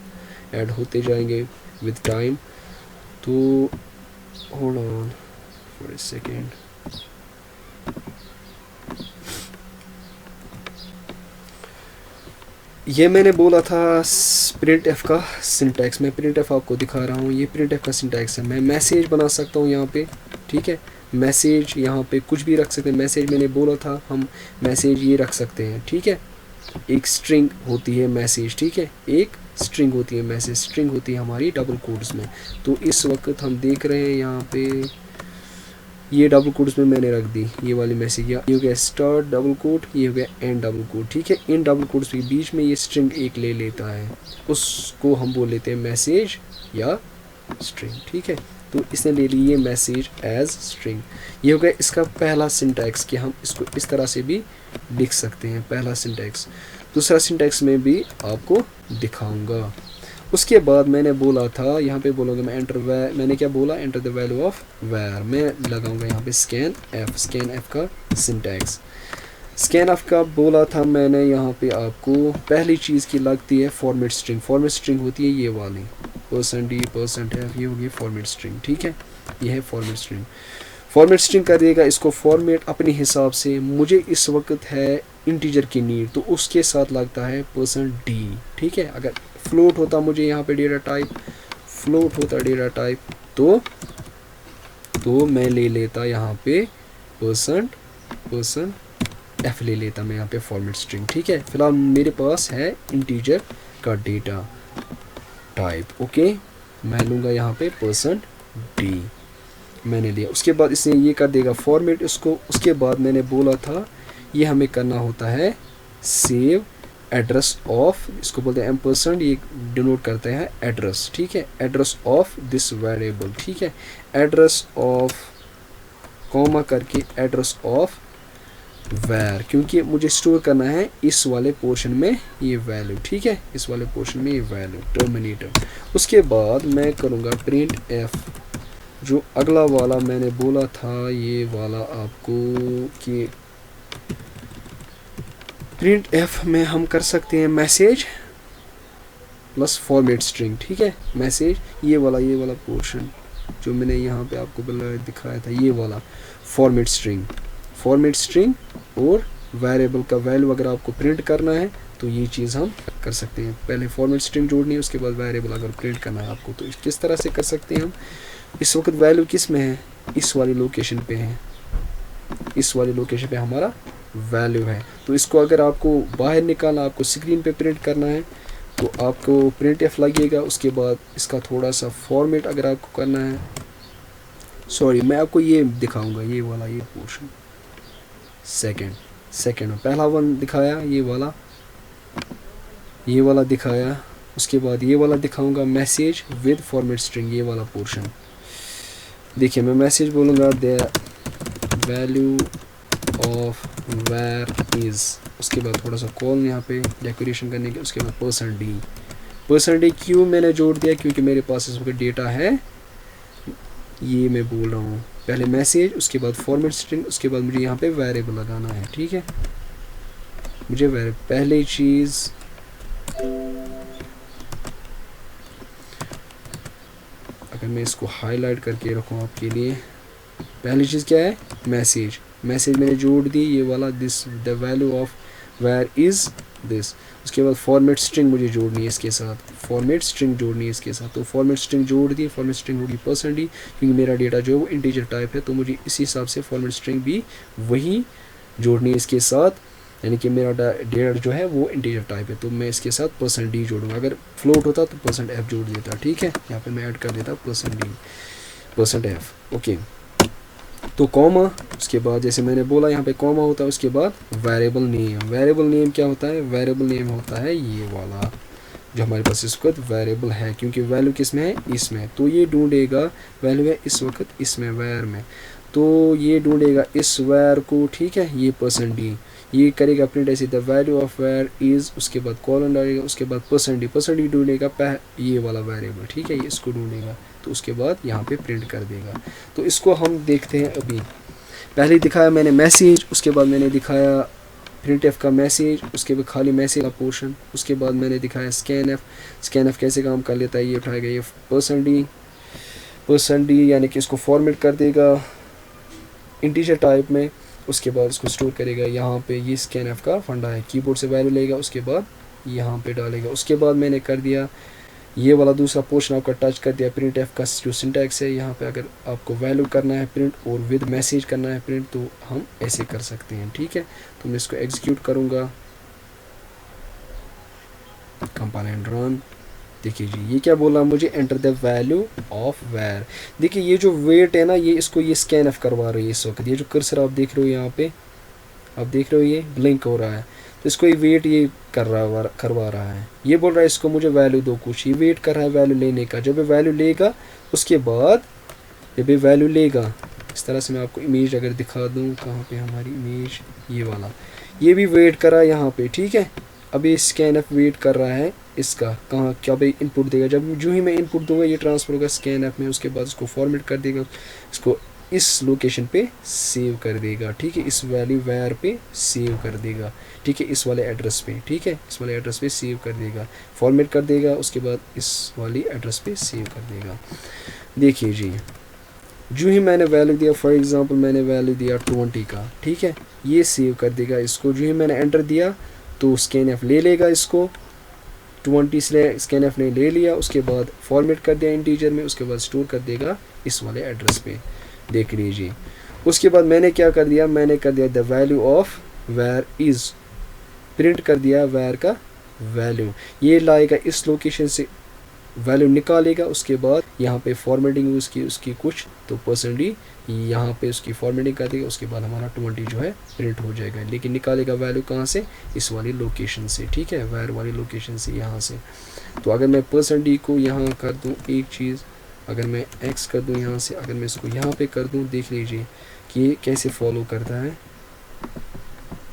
ऐड होते जाएंगे विद टाइम। तो hold on for a second, ये मैंने बोला था प्रिंट एफ का सिंटैक्स। मैं प्रिंट एफ आपको दिखा रहा हूँ, ये प्रिंट एफ का सिंटैक्स है। मैं मैसेज बना सकता हूँ यहाँ पे, ठीक है। मैसेज यहाँ पे कुछ भी रख सकते हैं। मैसेज मैंने बोला था हम मैसेज ये रख सकते हैं, ठीक है। एक स्ट्रिंग होती है मैसेज, ठीक है, एक स्ट्रिंग होती है मैसेज, स्ट्रिंग होती है हमारी डबल कोड्स में। तो इस वक्त हम देख रहे हैं यहाँ पे ये डबल कोट्स में मैंने रख दी ये वाली मैसेज, ये हो गया स्टार्ट डबल कोट, ये हो गया एंड डबल कोट, ठीक है। इन डबल कोट्स के बीच में ये स्ट्रिंग एक ले लेता है, उसको हम बोल लेते हैं मैसेज या स्ट्रिंग, ठीक है। तो इसने ले ली ये मैसेज एज स्ट्रिंग। ये हो गया इसका पहला सिंटैक्स कि हम इसको इस तरह से भी लिख सकते हैं, पहला सिंटैक्स। दूसरा सिंटैक्स में भी आपको दिखाऊंगा। उसके बाद मैंने बोला था यहाँ पे बोलूँगा मैं एंटर वैर, मैंने क्या बोला, एंटर द वैल्यू ऑफ वैर। मैं लगाऊंगा यहाँ पे स्कैन एफ का सिंटैक्स। स्कैन एफ का बोला था मैंने यहाँ पे आपको, पहली चीज़ की लगती है फॉर्मेट स्ट्रिंग। फॉर्मेट स्ट्रिंग होती है ये वाली %d%f, ये होगी फॉर्मेट स्ट्रिंग, ठीक है। ये है फॉर्मेट स्ट्रिंग। फॉर्मेट स्ट्रिंग कर देगा इसको फॉर्मेट अपने हिसाब से। मुझे इस वक्त है इंटीजर की नीड, तो उसके साथ लगता है %d, ठीक है। अगर फ्लोट होता मुझे यहाँ पे डेटा टाइप, फ्लोट होता डेटा टाइप, तो मैं ले लेता यहाँ पे %f ले लेता मैं यहाँ पे फॉर्मेट स्ट्रिंग, ठीक है। फिलहाल मेरे पास है इंटीजर का डेटा टाइप, ओके। मैं लूँगा यहाँ पे %d, मैंने लिया। उसके बाद इसने ये कर देगा फॉर्मेट इसको। उसके बाद मैंने बोला था ये हमें करना होता है सेव एड्रेस ऑफ, इसको बोलते हैं %, ये डिनोट करते हैं एड्रेस, ठीक है। एड्रेस ऑफ दिस वेरिएबल, ठीक है। एड्रेस ऑफ कॉमा करके एड्रेस ऑफ वैर, क्योंकि मुझे स्टोर करना है इस वाले पोर्शन में ये वैल्यू, ठीक है, इस वाले पोर्शन में ये वैल्यू टर्मिनेटर। उसके बाद मैं करूँगा प्रिंट एफ, जो अगला वाला मैंने बोला था ये वाला आपको कि प्रिंट एफ में हम कर सकते हैं मैसेज प्लस फॉर्मेट स्ट्रिंग, ठीक है। मैसेज ये वाला पोर्शन जो मैंने यहाँ पे आपको दिखाया था, ये वाला फॉर्मेट स्ट्रिंग और वेरिएबल का वैल्यू अगर आपको प्रिंट करना है तो ये चीज़ हम कर सकते हैं। पहले फॉर्मेट स्ट्रिंग जोड़नी है, उसके बाद वेरिएबल अगर प्रिंट करना है आपको, तो किस तरह से कर सकते हैं हम। इस वक्त वैल्यू किस में है, इस वाली लोकेशन पे है, इस वाली लोकेशन पे हमारा वैल्यू है। तो इसको अगर आपको बाहर निकालना, आपको स्क्रीन पे प्रिंट करना है, तो आपको प्रिंट एफ लगेगा। उसके बाद इसका थोड़ा सा फॉर्मेट अगर आपको करना है, सॉरी मैं आपको ये दिखाऊंगा, ये वाला ये पोर्शन सेकेंड में पहला वन दिखाया, ये वाला दिखाया। उसके बाद ये वाला दिखाऊंगा मैसेज विद फॉर्मेट स्ट्रिंग, ये वाला पोर्शन। देखिए मैं मैसेज बोलूँगा द वैल्यू ऑफ वैर इज़, उसके बाद थोड़ा सा कॉल यहाँ पे डेकोरेशन करने के, उसके बाद %d क्यों मैंने जोड़ दिया, क्योंकि मेरे पास इस वक्त डेटा है, ये मैं बोल रहा हूँ। पहले मैसेज, उसके बाद फॉर्मेट स्ट्रिंग, उसके बाद मुझे यहाँ पे वेरिएबल लगाना है, ठीक है। मुझे पहली चीज़ अगर मैं इसको हाईलाइट करके रखूँ आपके लिए, पहली चीज़ क्या है, मैसेज मैंने जोड़ दी, ये वाला this the value of where is this. उसके बाद फॉर्मेट स्ट्रिंग मुझे जोड़नी है इसके साथ, तो फॉर्मेट स्ट्रिंग जोड़ दी। फॉर्मेट स्ट्रिंग होगी %d, क्योंकि मेरा डेटा जो है वो इंटीजर टाइप है, तो मुझे इसी हिसाब से फॉर्मेट स्ट्रिंग भी वही जोड़नी है इसके साथ, यानी कि मेरा डेटा जो है वो इंटीजर टाइप है, तो मैं इसके साथ %d जोड़ूंगा। अगर फ्लोट होता तो %f जोड़ देता, ठीक है। यहाँ पे मैं ऐड कर देता %f, ओके। तो कॉमा, उसके बाद जैसे मैंने बोला यहाँ पे कॉमा होता है, उसके बाद वेरिएबल नेम क्या होता है, वेरिएबल नेम होता है ये वाला जो हमारे पास इस वक्त वेरिएबल है, क्योंकि वैल्यू किस में है, इसमें। तो ये ढूंढेगा, वैल्यू है इस वक्त इसमें वैर में, तो ये ढूंढेगा इस वैर को, ठीक है, ये %d, ये करेगा प्रिंट ऐसे द वैल्यू ऑफ वैर इज़, उसके बाद कॉलन डालेगा, उसके बाद %d ढूंढेगा ये वाला वेरिएबल, ठीक है, ये इसको ढूंढेगा, तो उसके बाद यहाँ पे प्रिंट कर देगा। तो इसको हम देखते हैं अभी। पहले दिखाया मैंने मैसेज, उसके बाद मैंने दिखाया प्रिंट एफ का मैसेज, उसके बाद खाली मैसेज का पोर्शन, उसके बाद मैंने दिखाया स्कैन एफ कैसे काम कर लेता है। ये उठाएगा ये %d यानी कि इसको फॉर्मेट कर देगा इंटीजर टाइप में, उसके बाद उसको स्टोर करेगा यहाँ पे। ये स्कैन एफ का फंडा है, कीबोर्ड से वैल्यू लेगा, उसके बाद यहाँ पे डालेगा। उसके बाद मैंने कर दिया ये वाला दूसरा पोर्शन आपका टच कर दिया प्रिंट एफ का जो सिंटैक्स है। यहाँ पे अगर आपको वैल्यू करना है प्रिंट और विद मैसेज करना है प्रिंट, तो हम ऐसे कर सकते हैं, ठीक है। तो मैं इसको एग्जीक्यूट करूँगा, कंपाइल एंड रन। देखिए जी ये क्या बोला मुझे, एंटर द वैल्यू ऑफ वैर। देखिए ये जो वेट है ना, ये इसको ये स्कैन एफ करवा रही है इस वक्त। ये जो कर्सर आप देख रहे हो यहाँ पे, आप देख रहे हो ये ब्लिंक हो रहा है, तो इसको ये वेट ये करवा रहा है। ये बोल रहा है इसको मुझे वैल्यू दो कुछ, ये वेट कर रहा है वैल्यू लेने का। जब ये वैल्यू लेगा, उसके बाद जब ये वैल्यू लेगा, इस तरह से मैं आपको इमेज अगर दिखा दूँ, कहाँ पे हमारी इमेज, ये वाला, ये भी वेट कर रहा है यहाँ पे, ठीक है। अभी स्कैन एफ वेट कर रहा है इसका, कहाँ क्या भाई इनपुट देगा। जब जो ही मैं इनपुट दूंगा ये ट्रांसफर होगा स्कैन एफ में, उसके बाद इसको फॉर्मेट कर देगा, इसको इस लोकेशन पे सेव कर देगा, ठीक है, इस वैल्यू वैर पे सेव कर देगा, ठीक है, इस वाले एड्रेस पे, ठीक है, इस वाले एड्रेस पे सेव कर देगा, फॉर्मेट कर देगा, उसके बाद इस वाली एड्रेस पे सेव कर देगा। देखिए जी जो ही मैंने वैल्यू दिया, फॉर एग्जांपल मैंने वैल्यू दिया 20 का, ठीक है, ये सेव कर देगा इसको। जो ही मैंने एंटर दिया तो स्कैन एफ ले लेगा इसको, 20 से स्कैन एफ ने ले लिया, उसके बाद फॉर्मेट कर दिया इंटीजर में, उसके बाद स्टोर कर देगा इस वाले एड्रेस पे, देख लीजिए। उसके बाद मैंने क्या कर दिया, मैंने कर दिया द वैल्यू ऑफ वैर इज़, प्रिंट कर दिया वैर का वैल्यू, ये लाएगा इस लोकेशन से वैल्यू निकालेगा, उसके बाद यहाँ पे फॉर्मेटिंग उसकी कुछ तो %d यहाँ पे उसकी फॉर्मेटिंग कर देगा, उसके बाद हमारा 20 जो है प्रिंट हो जाएगा। लेकिन निकालेगा वैल्यू कहाँ से, इस वाली लोकेशन से, ठीक है, वैर वाली लोकेशन से, यहाँ से। तो अगर मैं %d को यहाँ कर दूँ एक चीज़, अगर मैं x कर दूँ यहाँ से, अगर मैं इसको यहाँ पे कर दूँ, देख लीजिए कि ये कैसे फॉलो करता है,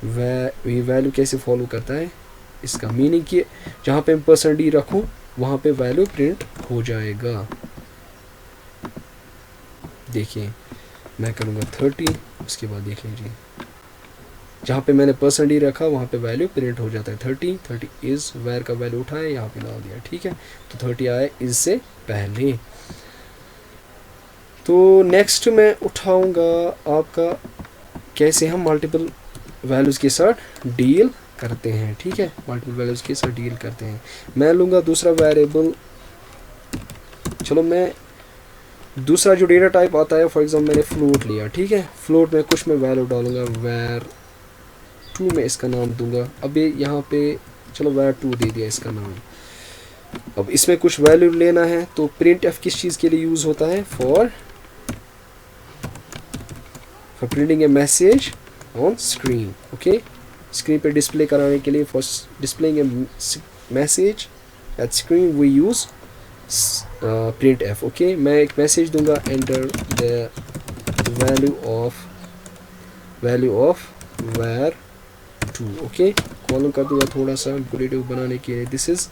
ये वैल्यू कैसे फॉलो करता है। इसका मीनिंग कि जहाँ पे मैं %d रखूँ वहाँ पे वैल्यू प्रिंट हो जाएगा। देखिए मैं करूँगा 30, उसके बाद देख लीजिए जहाँ पे मैंने %d रखा वहाँ पे वैल्यू प्रिंट हो जाता है 30 इज़, वैर का वैल्यू उठाया यहाँ पे डाल दिया, ठीक है, तो 30 आया इज़ से पहले। तो नेक्स्ट मैं उठाऊँगा आपका कैसे हम मल्टीपल वैल्यूज़ के साथ डील करते हैं, ठीक है, मल्टीपल वैल्यूज़ के साथ डील करते हैं। मैं लूँगा दूसरा वेरिएबल, चलो मैं दूसरा जो डेटा टाइप आता है, फॉर एग्जांपल मैंने फ्लोट लिया, ठीक है, फ्लोट में कुछ मैं वैल्यू डालूँगा, var2 में इसका नाम दूंगा। अभी यहाँ पे चलो var2 दे दिया इसका नाम। अब इसमें कुछ वैल्यू लेना है, तो प्रिंट एफ किस चीज़ के लिए यूज़ होता है, for printing a message on screen, okay, screen पे डिस्प्ले कराने के लिए, for displaying a message at screen we use print F, okay. मैं एक मैसेज दूंगा, enter the value of var2, okay, column कर दूंगा थोड़ा सा इंपोर्टेटिव बनाने के लिए। This is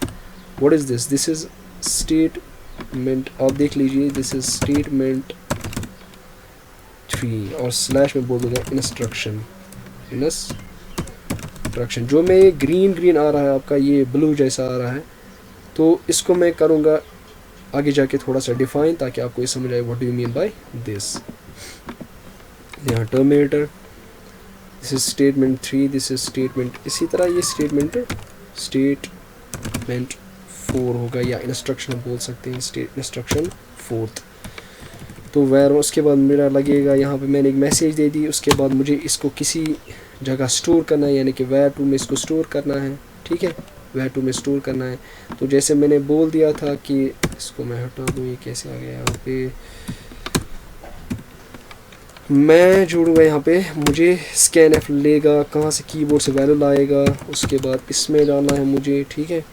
what is this is statement, आप देख लीजिए, दिस इज स्टेटमेंट 3 और स्लैश में बोल दूंगा इंस्ट्रक्शन। जो में ये ग्रीन आ रहा है आपका, ये ब्लू जैसा आ रहा है, तो इसको मैं करूँगा आगे जाके थोड़ा सा डिफाइन, ताकि आपको ये समझ आए what do you mean by this. यहाँ terminator, this is statement 3, this is statement, इसी तरह ये स्टेटमेंट 4 होगा, या इंस्ट्रक्शन बोल सकते हैं, इंस्ट्रक्शन 4। तो वैर उसके बाद मेरा लगेगा यहाँ पे मैंने एक मैसेज दे दी, उसके बाद मुझे इसको किसी जगह स्टोर करना है, यानी कि var2 में इसको स्टोर करना है, ठीक है, var2 में स्टोर करना है। तो जैसे मैंने बोल दिया था कि इसको मैं हटा दूँ, ये कैसे आ गया यहाँ पे, मैं जोड़ूंगा यहाँ पे, मुझे स्कैन एफ लेगा, कहाँ से कीबोर्ड से वैल्यू लाएगा, उसके बाद इसमें डालना है मुझे, ठीक है,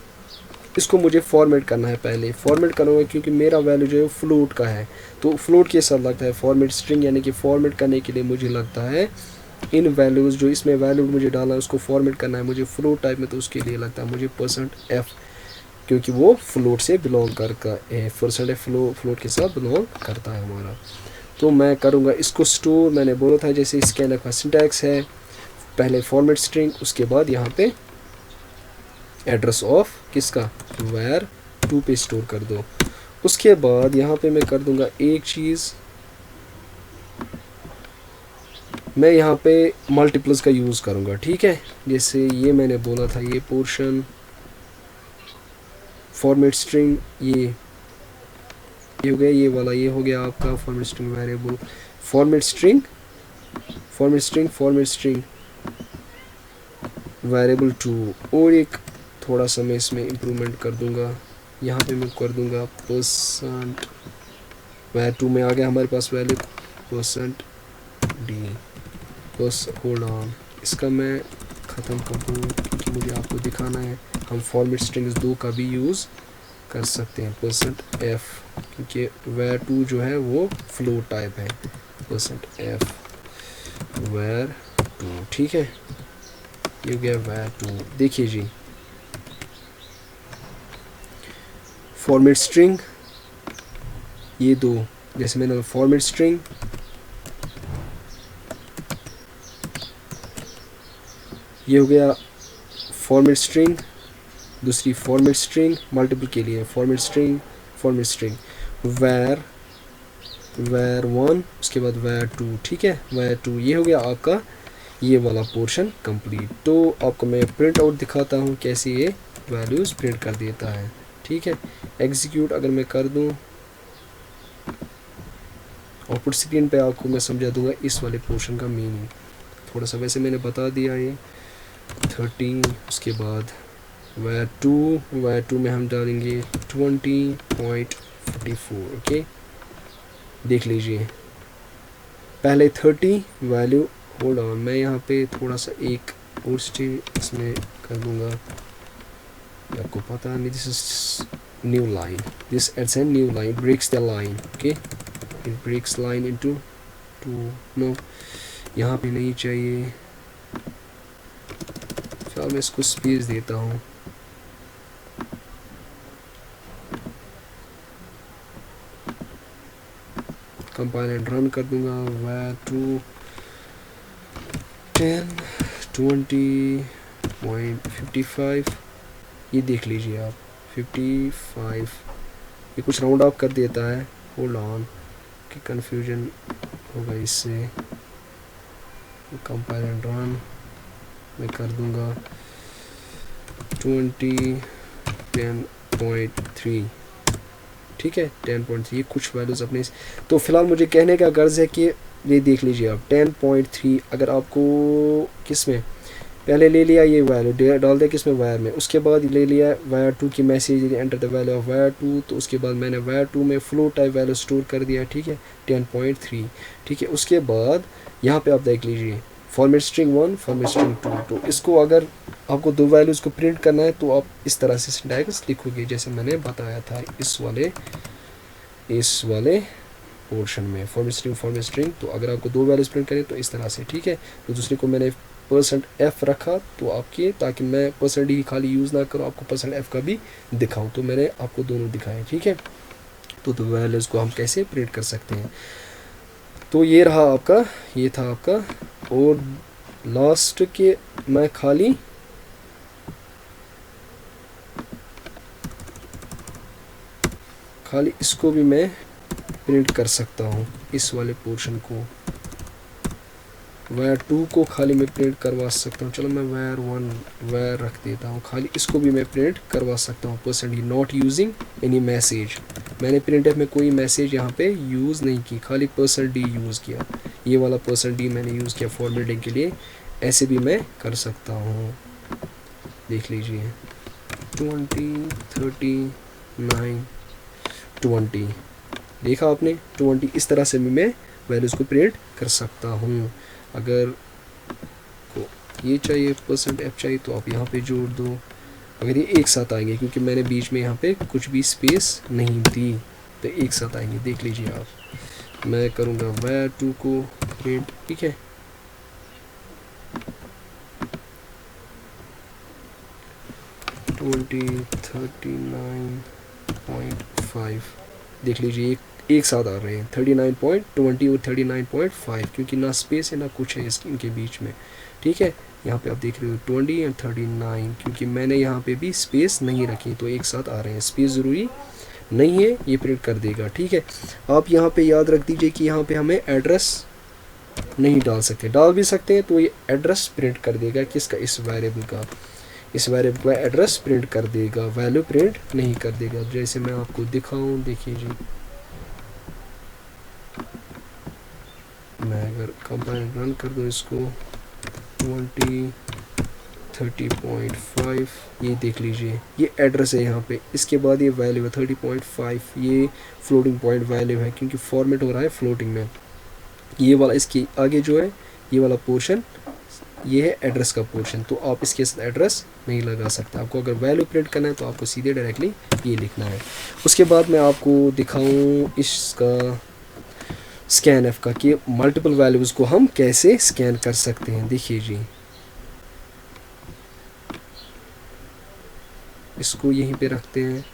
इसको मुझे फॉर्मेट करना है, पहले फॉर्मेट करूँगा क्योंकि मेरा वैल्यू जो है फ्लोट का है, तो फ्लोट के साथ लगता है फॉर्मेट स्ट्रिंग, यानी कि फॉर्मेट करने के लिए मुझे लगता है इन वैल्यूज़ जो इसमें वैल्यू मुझे डालना है उसको फॉर्मेट करना है मुझे फ्लोट टाइप में, तो उसके लिए लगता है मुझे %f, क्योंकि वो फ्लोट से बिलोंग करता है, %f फ्लोट के साथ बिलोंग करता है हमारा। तो मैं करूँगा इसको स्टोर, मैंने बोला था जैसे स्कैनर का सिंटैक्स है, पहले फॉर्मेट स्ट्रिंग, उसके बाद यहाँ पे एड्रेस ऑफ किसका var2 पे स्टोर कर दो। उसके बाद यहाँ पे मैं कर दूंगा एक चीज़, मैं यहाँ पे मल्टीप्लस का यूज़ करूँगा, ठीक है। जैसे ये मैंने बोला था, ये पोर्शन फॉर्मेट स्ट्रिंग, ये हो गया, ये वाला ये हो गया आपका format string variable, format string variable 2, और एक थोड़ा सा मैं इसमें इम्प्रूवमेंट कर दूंगा, यहाँ पे मैं कर दूंगा %var2 में आ गया हमारे पास वैल्यू %d, बस होल्ड ऑन, इसका मैं ख़त्म कर दूँ क्योंकि मुझे आपको दिखाना है हम फॉर्मेट स्ट्रिंग्स 2 का भी यूज़ कर सकते हैं, %f, क्योंकि var2 जो है वो फ्लोट टाइप है, %f var2, ठीक है। ये हो गया var2। देखिए जी, फॉर्मेट स्ट्रिंग ये दो, जैसे मैंने फॉर्मेट स्ट्रिंग ये हो गया फॉर्मेट स्ट्रिंग, दूसरी फॉर्मेट स्ट्रिंग मल्टीपल के लिए फॉर्मेट स्ट्रिंग var1, उसके बाद var2, ठीक है, var2, ये हो गया आपका ये वाला पोर्शन कंप्लीट। तो आपको मैं प्रिंट आउट दिखाता हूँ कैसे ये वैल्यूज़ प्रिंट कर देता है, ठीक है। एग्जीक्यूट अगर मैं कर दूँ आउटपुट स्क्रीन पे आपको मैं समझा दूंगा इस वाले पोर्शन का मीनिंग, थोड़ा सा वैसे मैंने बता दिया। ये 30, उसके बाद var2 में हम डालेंगे 20.44, ओके। देख लीजिए पहले 30 वैल्यू, होल्ड ऑन, मैं यहाँ पे थोड़ा सा एक और स्टेप इसमें कर दूंगा, आपको पता नहीं, this is new line, this adds a new line, breaks the line, okay, it breaks line into 2, no यहाँ पे नहीं चाहिए, फिलहाल मैं इसको स्पेस देता हूँ, कंपाइल एंड रन कर दूंगा, var2 20.55, ये देख लीजिए आप 55, ये कुछ राउंड ऑफ कर देता है, होल्ड ऑन कि कन्फ्यूजन होगा इससे, कंपाइल एंड रन मैं कर दूंगा 10.3, ठीक है, 10.3, ये कुछ वैल्यूज़ अपने, तो फिलहाल मुझे कहने का गर्ज है कि ये देख लीजिए आप 10.3, अगर आपको किस में पहले ले लिया ये वैल्यू डाल दिया किस में var में, उसके बाद ले लिया var2 की message enter the value of var2, तो उसके बाद मैंने var2 में फ्लोट टाइप वैल्यू स्टोर कर दिया, ठीक है, 10.3, ठीक है। उसके बाद यहाँ पे आप देख लीजिए फॉर्मेट स्ट्रिंग 1 फॉर्मेट स्ट्रिंग 2, तो इसको अगर आपको दो वैल्यूज़ को प्रिंट करना है तो आप इस तरह से सिंटैक्स लिखोगे जैसे मैंने बताया था इस वाले पोर्शन में, फॉर्मेट स्ट्रिंग, तो अगर आपको दो वैल्यूज़ प्रिंट करें तो इस तरह से, ठीक है। तो दूसरे को मैंने %f रखा तो आपके, ताकि मैं %d खाली यूज़ ना करूँ, आपको %f का भी दिखाऊँ, तो मैंने आपको दोनों दिखाए, ठीक है। तो दो वैल्यूज़ को हम कैसे प्रिंट कर सकते हैं, तो ये रहा आपका, ये था आपका, और लास्ट के मैं खाली इसको भी मैं प्रिंट कर सकता हूँ, इस वाले पोर्शन को var2 को खाली मैं प्रिंट करवा सकता हूँ, चलो मैं var रख देता हूँ, खाली इसको भी मैं प्रिंट करवा सकता हूँ, %d not using any message, मैंने प्रिंटफ में कोई मैसेज यहाँ पे यूज़ नहीं की, खाली %d यूज़ किया, ये वाला %d मैंने यूज़ किया फॉर्मेटिंग के लिए, ऐसे भी मैं कर सकता हूँ, देख लीजिए 20, 39, 20, देखा आपने 20, इस तरह से भी मैं वैल्यूज़ को प्रिंट कर सकता हूँ। अगर को ये चाहिए %f चाहिए तो आप यहाँ पे जोड़ दो, अगर ये एक साथ आएंगे, क्योंकि मैंने बीच में यहाँ पे कुछ भी स्पेस नहीं दी, तो एक साथ आएंगे। देख लीजिए आप, मैं करूँगा var2 को प्रिंट, ठीक है। ट्वेंटी 39.5 देख लीजिए एक साथ आ रहे हैं, 39.20 और 39.5, क्योंकि ना स्पेस है ना कुछ है इनके बीच में, ठीक है। यहाँ पे आप देख रहे हो 20 और 39, क्योंकि मैंने यहाँ पे भी स्पेस नहीं रखी, तो एक साथ आ रहे हैं। स्पेस ज़रूरी नहीं है, ये प्रिंट कर देगा, ठीक है। आप यहाँ पे याद रख दीजिए कि यहाँ पे हमें एड्रेस नहीं डाल सकते, डाल भी सकते हैं, तो ये एड्रेस प्रिंट कर देगा किसका, इस वेरिएबल का। इस वेरिएबल का एड्रेस प्रिंट कर देगा, वैल्यू प्रिंट नहीं कर देगा। जैसे मैं आपको दिखाऊं, देखिए जी, मैं अगर कंपाइल रन कर दूं इसको, 30.5, ये देख लीजिए ये एड्रेस है यहाँ पे। इसके बाद ये वैल्यू है 30.5, ये फ्लोटिंग पॉइंट वैल्यू है, क्योंकि फॉर्मेट हो रहा है फ्लोटिंग में। ये वाला इसकी आगे जो है ये वाला पोर्शन, ये है एड्रेस का पोर्शन, तो आप इसके साथ एड्रेस नहीं लगा सकते। आपको अगर वैल्यू प्रिंट करना है तो आपको सीधे डायरेक्टली ये लिखना है। उसके बाद मैं आपको दिखाऊं इसका स्कैनएफ का, कि मल्टीपल वैल्यूज़ को हम कैसे स्कैन कर सकते हैं। देखिए जी, इसको यहीं पे रखते हैं।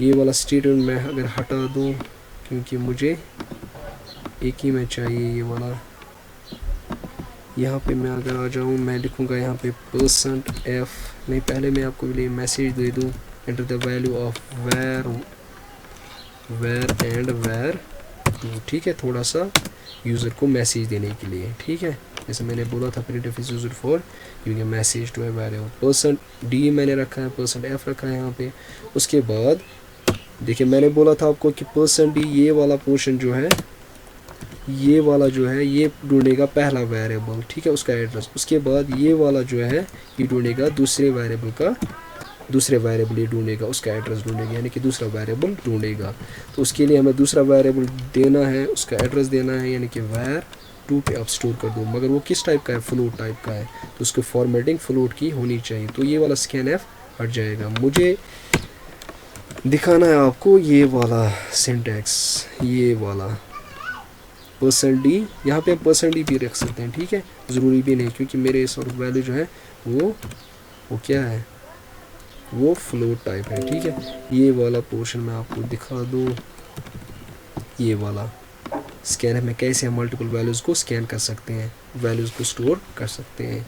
ये वाला स्टेटमेंट मैं अगर हटा दूं, क्योंकि मुझे एक ही में चाहिए ये वाला। यहाँ पे मैं अगर आ जाऊँ, मैं लिखूँगा यहाँ पे %f, नहीं पहले मैं आपको लिए मैसेज दे दूँ, enter the value of where and var2, ठीक है। थोड़ा सा यूज़र को मैसेज देने के लिए, ठीक है। जैसे मैंने बोला था printf is used for giving a message to a variable। %d मैंने रखा है, %f रखा है यहाँ पे। उसके बाद देखिए मैंने बोला था आपको कि %d ये वाला पोर्शन जो है, ये वाला जो है ये ढूंढेगा पहला वेरिएबल, ठीक है, उसका एड्रेस। उसके बाद ये वाला जो है ये ढूंढेगा दूसरे वेरिएबल का, दूसरे वेरिएबल ये ढूंढेगा, उसका एड्रेस ढूंढेगा, यानी कि दूसरा वेरिएबल ढूंढेगा। तो उसके लिए हमें दूसरा वेरिएबल देना है, उसका एड्रेस देना है, यानी कि var2 पे आप स्टोर कर दो। मगर वो किस टाइप का है, फ्लोट टाइप का है, तो उसकी फॉर्मेटिंग फ्लोट की होनी चाहिए। तो ये वाला स्कैनएफ हट जाएगा। मुझे दिखाना है आपको ये वाला सिंटैक्स, ये वाला %d, यहाँ पे %d भी रख सकते हैं, ठीक है, ज़रूरी भी नहीं, क्योंकि मेरे इस वैल्यू जो है वो क्या है, वो फ्लोट टाइप है, ठीक है। ये वाला पोर्शन मैं आपको दिखा दूँ, ये वाला स्कैनर में कैसे हम मल्टीपल वैल्यूज़ को स्कैन कर सकते हैं, वैल्यूज़ को स्टोर कर सकते हैं,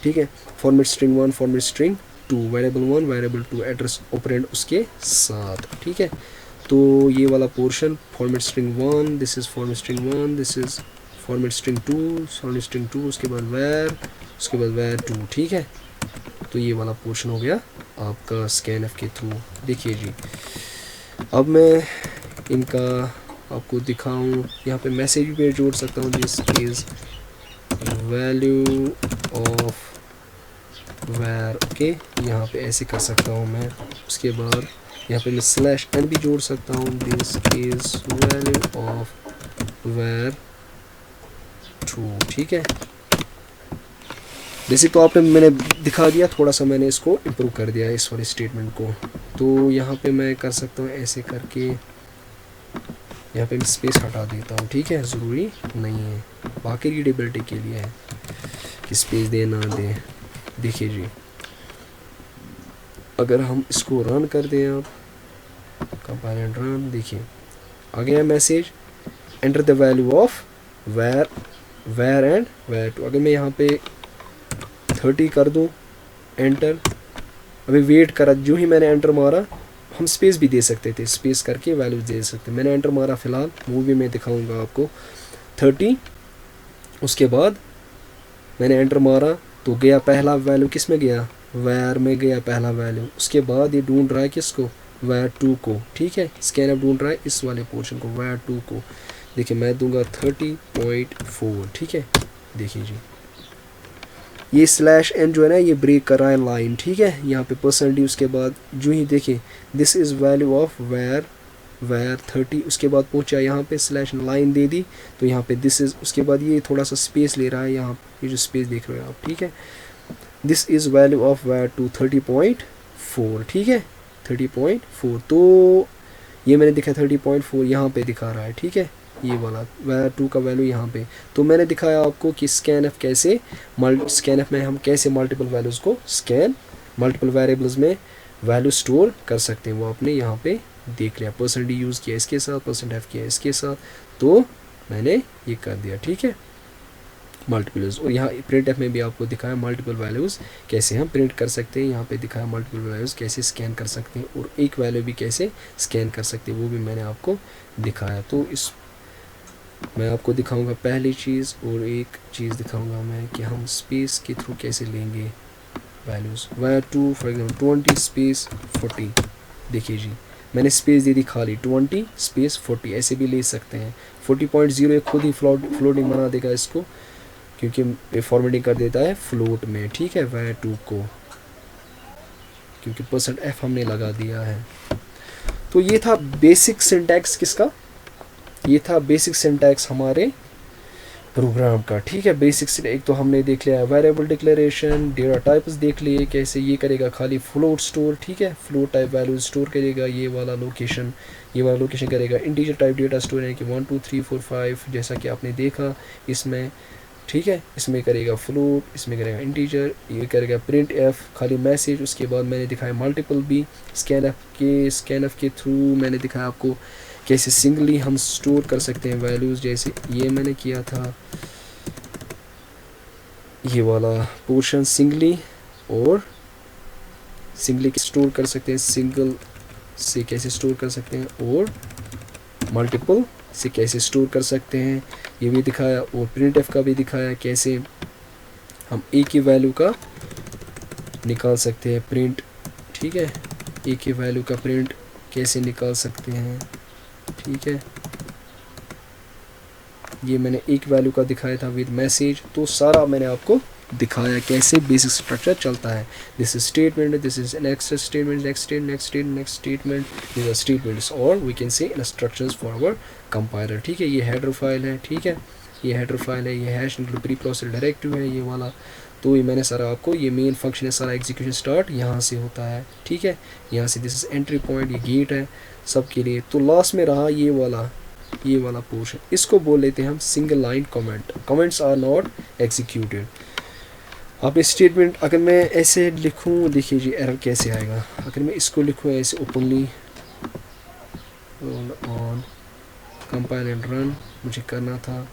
ठीक है। Format string 1, format string 2, variable 1, variable 2, address operand उसके साथ, ठीक है। तो ये वाला portion format string 1, this is format string 1, this is format string 2, format string 2, उसके बाद var, उसके बाद var2, ठीक है। तो ये वाला पोर्शन हो गया आपका स्कैनएफ के थ्रू। देखिए जी, अब मैं इनका आपको दिखाऊं, यहाँ पे मैसेज भी मैं जोड़ सकता हूँ, this is value of var, okay, यहाँ पे ऐसे कर सकता हूँ मैं। उसके बाद यहाँ पे मैं /n भी जोड़ सकता हूँ, this is value of var2, ठीक है। बेसिक तो आपने मैंने दिखा दिया, थोड़ा सा मैंने इसको इम्प्रूव कर दिया इस वाले स्टेटमेंट को। तो यहाँ पे मैं कर सकता हूँ ऐसे करके, यहाँ पे मैं स्पेस हटा देता हूँ, ठीक है, ज़रूरी नहीं है, बाकी रीडेबिलिटी के लिए है कि स्पेस दे ना दे। देखिए जी, अगर हम इसको रन कर दें, आप कंपाइल एंड रन, देखिए आ गया message, enter the value of var and var2। अगर मैं यहाँ पे 30 कर दूँ, एंटर, अभी वेट करा, जो ही मैंने एंटर मारा, हम स्पेस भी दे सकते थे, स्पेस करके वैल्यूज दे सकते। मैंने एंटर मारा, फ़िलहाल वो भी मैं दिखाऊंगा आपको, 30। उसके बाद मैंने एंटर मारा तो गया पहला वैल्यू, किस में गया, var में गया पहला वैल्यू। उसके बाद ये ढूंढ रहा है किसको, var2 को, ठीक है, स्कैनअप ढूंढ रहा है इस वाले पोर्शन को, var2 को। देखिए मैं दूंगा 30.4, ठीक है। देखिए जी, ये /n जो है ना, ये ब्रेक कर रहा है लाइन, ठीक है, यहाँ पे %d, उसके बाद जो ही देखिए this is value of var 30, उसके बाद पहुँचा यहाँ पे /लाइन दे दी, तो यहाँ पे दिस इज़, उसके बाद ये थोड़ा सा स्पेस ले रहा है, यहाँ ये जो स्पेस देख रहे हो आप, ठीक है। This is value of var2 30.4, 30.4, ठीक है 30.4। तो ये मैंने दिखा 30.4 यहाँ पे दिखा रहा है, ठीक है ये वाला var2 का वैल्यू यहाँ पे। तो मैंने दिखाया आपको कि स्कैनफ कैसे स्कैनफ में हम कैसे मल्टीपल वैल्यूज़ को स्कैन मल्टीपल वेरिएबल्स में वैल्यू स्टोर कर सकते हैं, वो आपने यहाँ पे देख लिया। %d यूज़ किया इसके साथ, %f किया इसके साथ, तो मैंने ये कर दिया, ठीक है मल्टीपल्स। और यहाँ प्रिंट एफ में भी आपको दिखाया मल्टीपल वैल्यूज़ कैसे हम प्रिंट कर सकते हैं, यहाँ पे दिखाया मल्टीपल वैल्यूज़ कैसे स्कैन कर सकते हैं, और एक वैल्यू भी कैसे स्कैन कर सकते हैं वो भी मैंने आपको दिखाया। तो इस मैं आपको दिखाऊंगा पहली चीज़, और एक चीज़ दिखाऊंगा मैं कि हम स्पेस के थ्रू कैसे लेंगे values. var2 for example 20 space 40, देखिए जी मैंने स्पेस दे दी खाली 20 स्पेस 40, ऐसे भी ले सकते हैं। 40.0 खुद ही फ्लोटिंग बना देगा इसको, क्योंकि फॉर्मेटिंग कर देता है फ्लोट में, ठीक है var2 को, क्योंकि %f हमने लगा दिया है। तो ये था बेसिक सिंटैक्स किसका, ये था बेसिक सिंटैक्स हमारे प्रोग्राम का, ठीक है बेसिक। एक तो हमने देख लिया वेरिएबल डिक्लेरेशन, डेटा टाइप्स देख लिए कैसे ये करेगा खाली फ्लोट स्टोर, ठीक है फ्लोट टाइप वैल्यूज स्टोर करेगा, ये वाला लोकेशन करेगा। इंटीजर टाइप डेटा स्टोर है कि 1 2 3 4 5 जैसा कि आपने देखा इसमें, ठीक है इसमें करेगा फ्लोट, इसमें करेगा इंटीजर, ये करेगा प्रिंट एफ खाली मैसेज। उसके बाद मैंने दिखाया मल्टीपल भी स्कैनफ के थ्रू मैंने दिखाया आपको कैसे सिंगली हम स्टोर कर सकते हैं वैल्यूज़, जैसे ये मैंने किया था ये वाला पोर्शन सिंगली, और सिंगली स्टोर कर सकते हैं, सिंगल से कैसे स्टोर कर सकते हैं, और मल्टीपल से कैसे स्टोर कर सकते हैं ये भी दिखाया। और प्रिंट एफ का भी दिखाया कैसे हम एक ही वैल्यू का निकाल सकते हैं प्रिंट, ठीक है एक ही वैल्यू का प्रिंट कैसे निकाल सकते हैं, ठीक है ये मैंने एक वैल्यू का दिखाया था विद मैसेज। तो सारा मैंने आपको दिखाया कैसे बेसिक स्ट्रक्चर चलता है। This is statement, this is next statement, next statement, this are statements, और we can say instructions for our compiler, ठीक है ये हेडर फाइल है, ठीक है ये हेडर फाइल है, ये hash include pre process directive है ये वाला। तो ये मैंने सारा आपको, ये मेन फंक्शन है सारा, एग्जीक्यूशन स्टार्ट यहाँ से होता है, ठीक है यहाँ से दिस इज एंट्री पॉइंट, ये गेट है सबके लिए। तो लास्ट में रहा ये वाला पोर्शन, इसको बोल लेते हैं हम single line comment. Comments are not executed. आपने स्टेटमेंट अगर मैं ऐसे लिखूं, देखिए जी एरर कैसे आएगा, अगर मैं इसको लिखूं ऐसे openly on compile and run मुझे करना था,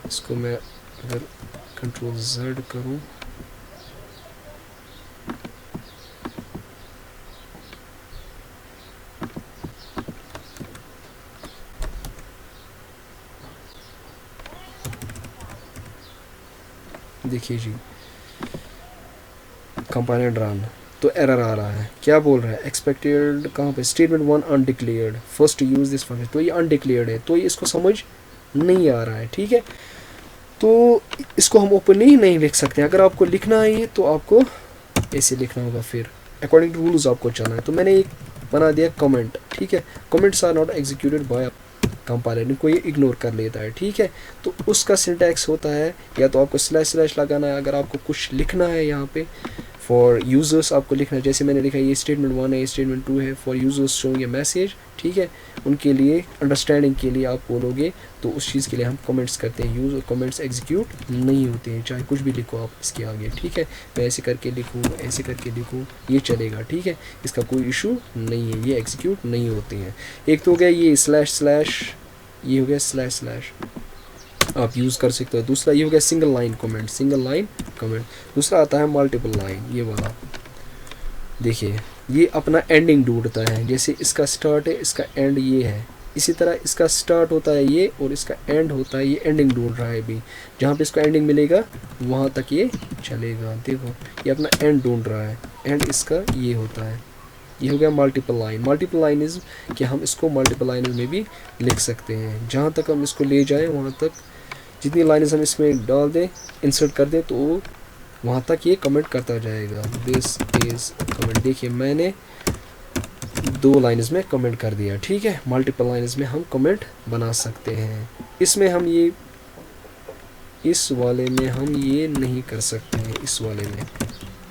इसको मैं अगर कंट्रोल Z करूं, देखिए जी कंपाइल एंड रन, तो एरर आ रहा है, क्या बोल रहा है एक्सपेक्टेड कहाँ पे, statement 1 undeclared first to use this function. तो ये अनडिक्लेयर्ड है, तो ये इसको समझ नहीं आ रहा है, ठीक है तो इसको हम ओपनली नहीं लिख सकते। अगर आपको लिखना है ये तो आपको ऐसे लिखना होगा, फिर अकॉर्डिंग टू रूल्स आपको चलना है। तो मैंने एक बना दिया कमेंट, ठीक है comments are not executed by compiler, इनको ये इग्नोर कर लेता है, ठीक है तो उसका सिंटैक्स होता है या तो आपको स्लैश लगाना है अगर आपको कुछ लिखना है यहाँ पे फॉर यूज़र्स आपको लिखना है, जैसे मैंने लिखा ये स्टेटमेंट 1 है ये स्टेटमेंट 2 है for users showing A message, ठीक है उनके लिए अंडरस्टैंडिंग के लिए आप बोलोगे, तो उस चीज़ के लिए हम कमेंट्स करते हैं यूज़, और कमेंट्स एग्जीक्यूट नहीं होते हैं चाहे कुछ भी लिखो आप इसके आगे, ठीक है मैं ऐसे करके लिखूँ ऐसे करके लिखूँ ये चलेगा, ठीक है इसका कोई इशू नहीं है, ये एग्जीक्यूट नहीं होते हैं। एक तो हो गया ये स्लैश, ये हो गया स्लैश आप यूज़ कर सकते हो। दूसरा ये हो गया सिंगल लाइन कमेंट। दूसरा आता है मल्टीपल लाइन, ये वाला देखिए ये अपना एंडिंग ढूंढता है, जैसे इसका स्टार्ट है इसका एंड ये है, इसी तरह इसका स्टार्ट होता है ये और इसका एंड होता है, ये एंडिंग ढूंढ रहा है अभी, जहाँ पे इसको एंडिंग मिलेगा वहाँ तक ये चलेगा। देखो ये अपना एंड ढूंढ रहा है, एंड इसका ये होता है, ये हो गया मल्टीपल लाइन इज़ कि हम इसको मल्टीपल लाइन में भी लिख सकते हैं, जहाँ तक हम इसको ले जाएं वहाँ तक जितनी लाइनें हम इसमें डाल दें इंसर्ट कर दें तो वहाँ तक ये कमेंट करता जाएगा। दिस इज़ कमेंट, देखिए मैंने 2 लाइन्स में कमेंट कर दिया, ठीक है मल्टीपल लाइन्स में हम कमेंट बना सकते हैं। इसमें हम ये इस वाले में हम ये नहीं कर सकते हैं, इस वाले में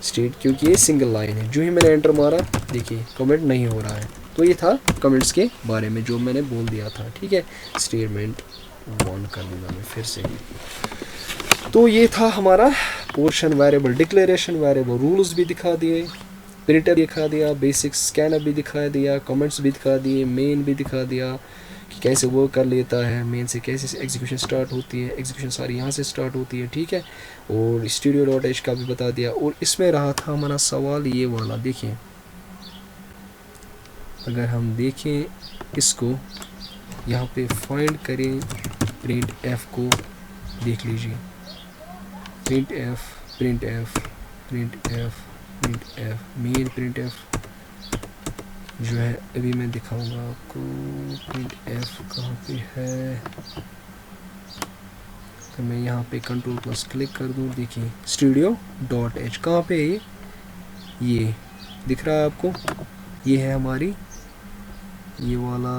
स्टेट, क्योंकि ये सिंगल लाइन है। जो ही मैंने एंटर मारा देखिए कमेंट नहीं हो रहा है। तो ये था कमेंट्स के बारे में जो मैंने बोल दिया था, ठीक है। स्टेटमेंट 1 कर दूँगा मैं फिर से। तो ये था हमारा portion variable declaration, variable rules भी दिखा दिए, प्रिंटर दिखा दिया, बेसिक स्कैनर भी दिखा दिया, कमेंट्स भी दिखा दिए, मेन भी दिखा दिया कि कैसे वर्क कर लेता है, मेन से कैसे एग्जीक्यूशन स्टार्ट होती है, एग्जीक्यूशन सारी यहाँ से स्टार्ट होती है, ठीक है। और studio.h का भी बता दिया। और इसमें रहा था हमारा सवाल ये वाला, देखिए अगर हम देखें इसको, यहाँ पे फाइंड करें प्रिंट एफ को, देख लीजिए print F print F print F print F, main print F जो है अभी मैं दिखाऊंगा आपको। प्रिंट एफ कहाँ पे है, तो मैं यहाँ पे कंट्रोल प्लस क्लिक कर दूँ, देखिए studio.h कहाँ पे है ये दिख रहा है आपको, ये है हमारी ये वाला,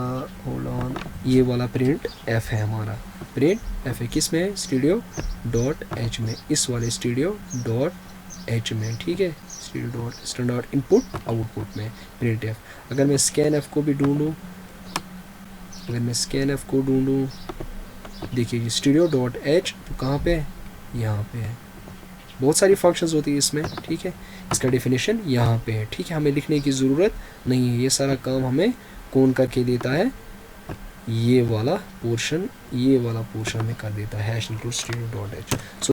होल्ड ऑन, ये वाला प्रिंट एफ है हमारा। प्रिंट एफ है किस में, studio.h में, इस वाले studio.h में, ठीक है। स्टैंडर्ड इनपुट आउटपुट में प्रिंट एफ। अगर मैं स्कैन एफ को भी ढूंढूं, अगर मैं स्कैन एफ को ढूंढूं, देखिए studio.h तो कहाँ पे है, यहाँ पे है। बहुत सारी फंक्शंस होती है इसमें, ठीक है। इसका डेफिनेशन यहाँ पे है, ठीक है। हमें लिखने की ज़रूरत नहीं है, ये सारा काम हमें कौन करके देता है, ये वाला पोर्शन में कर देता है, #studio.h। सो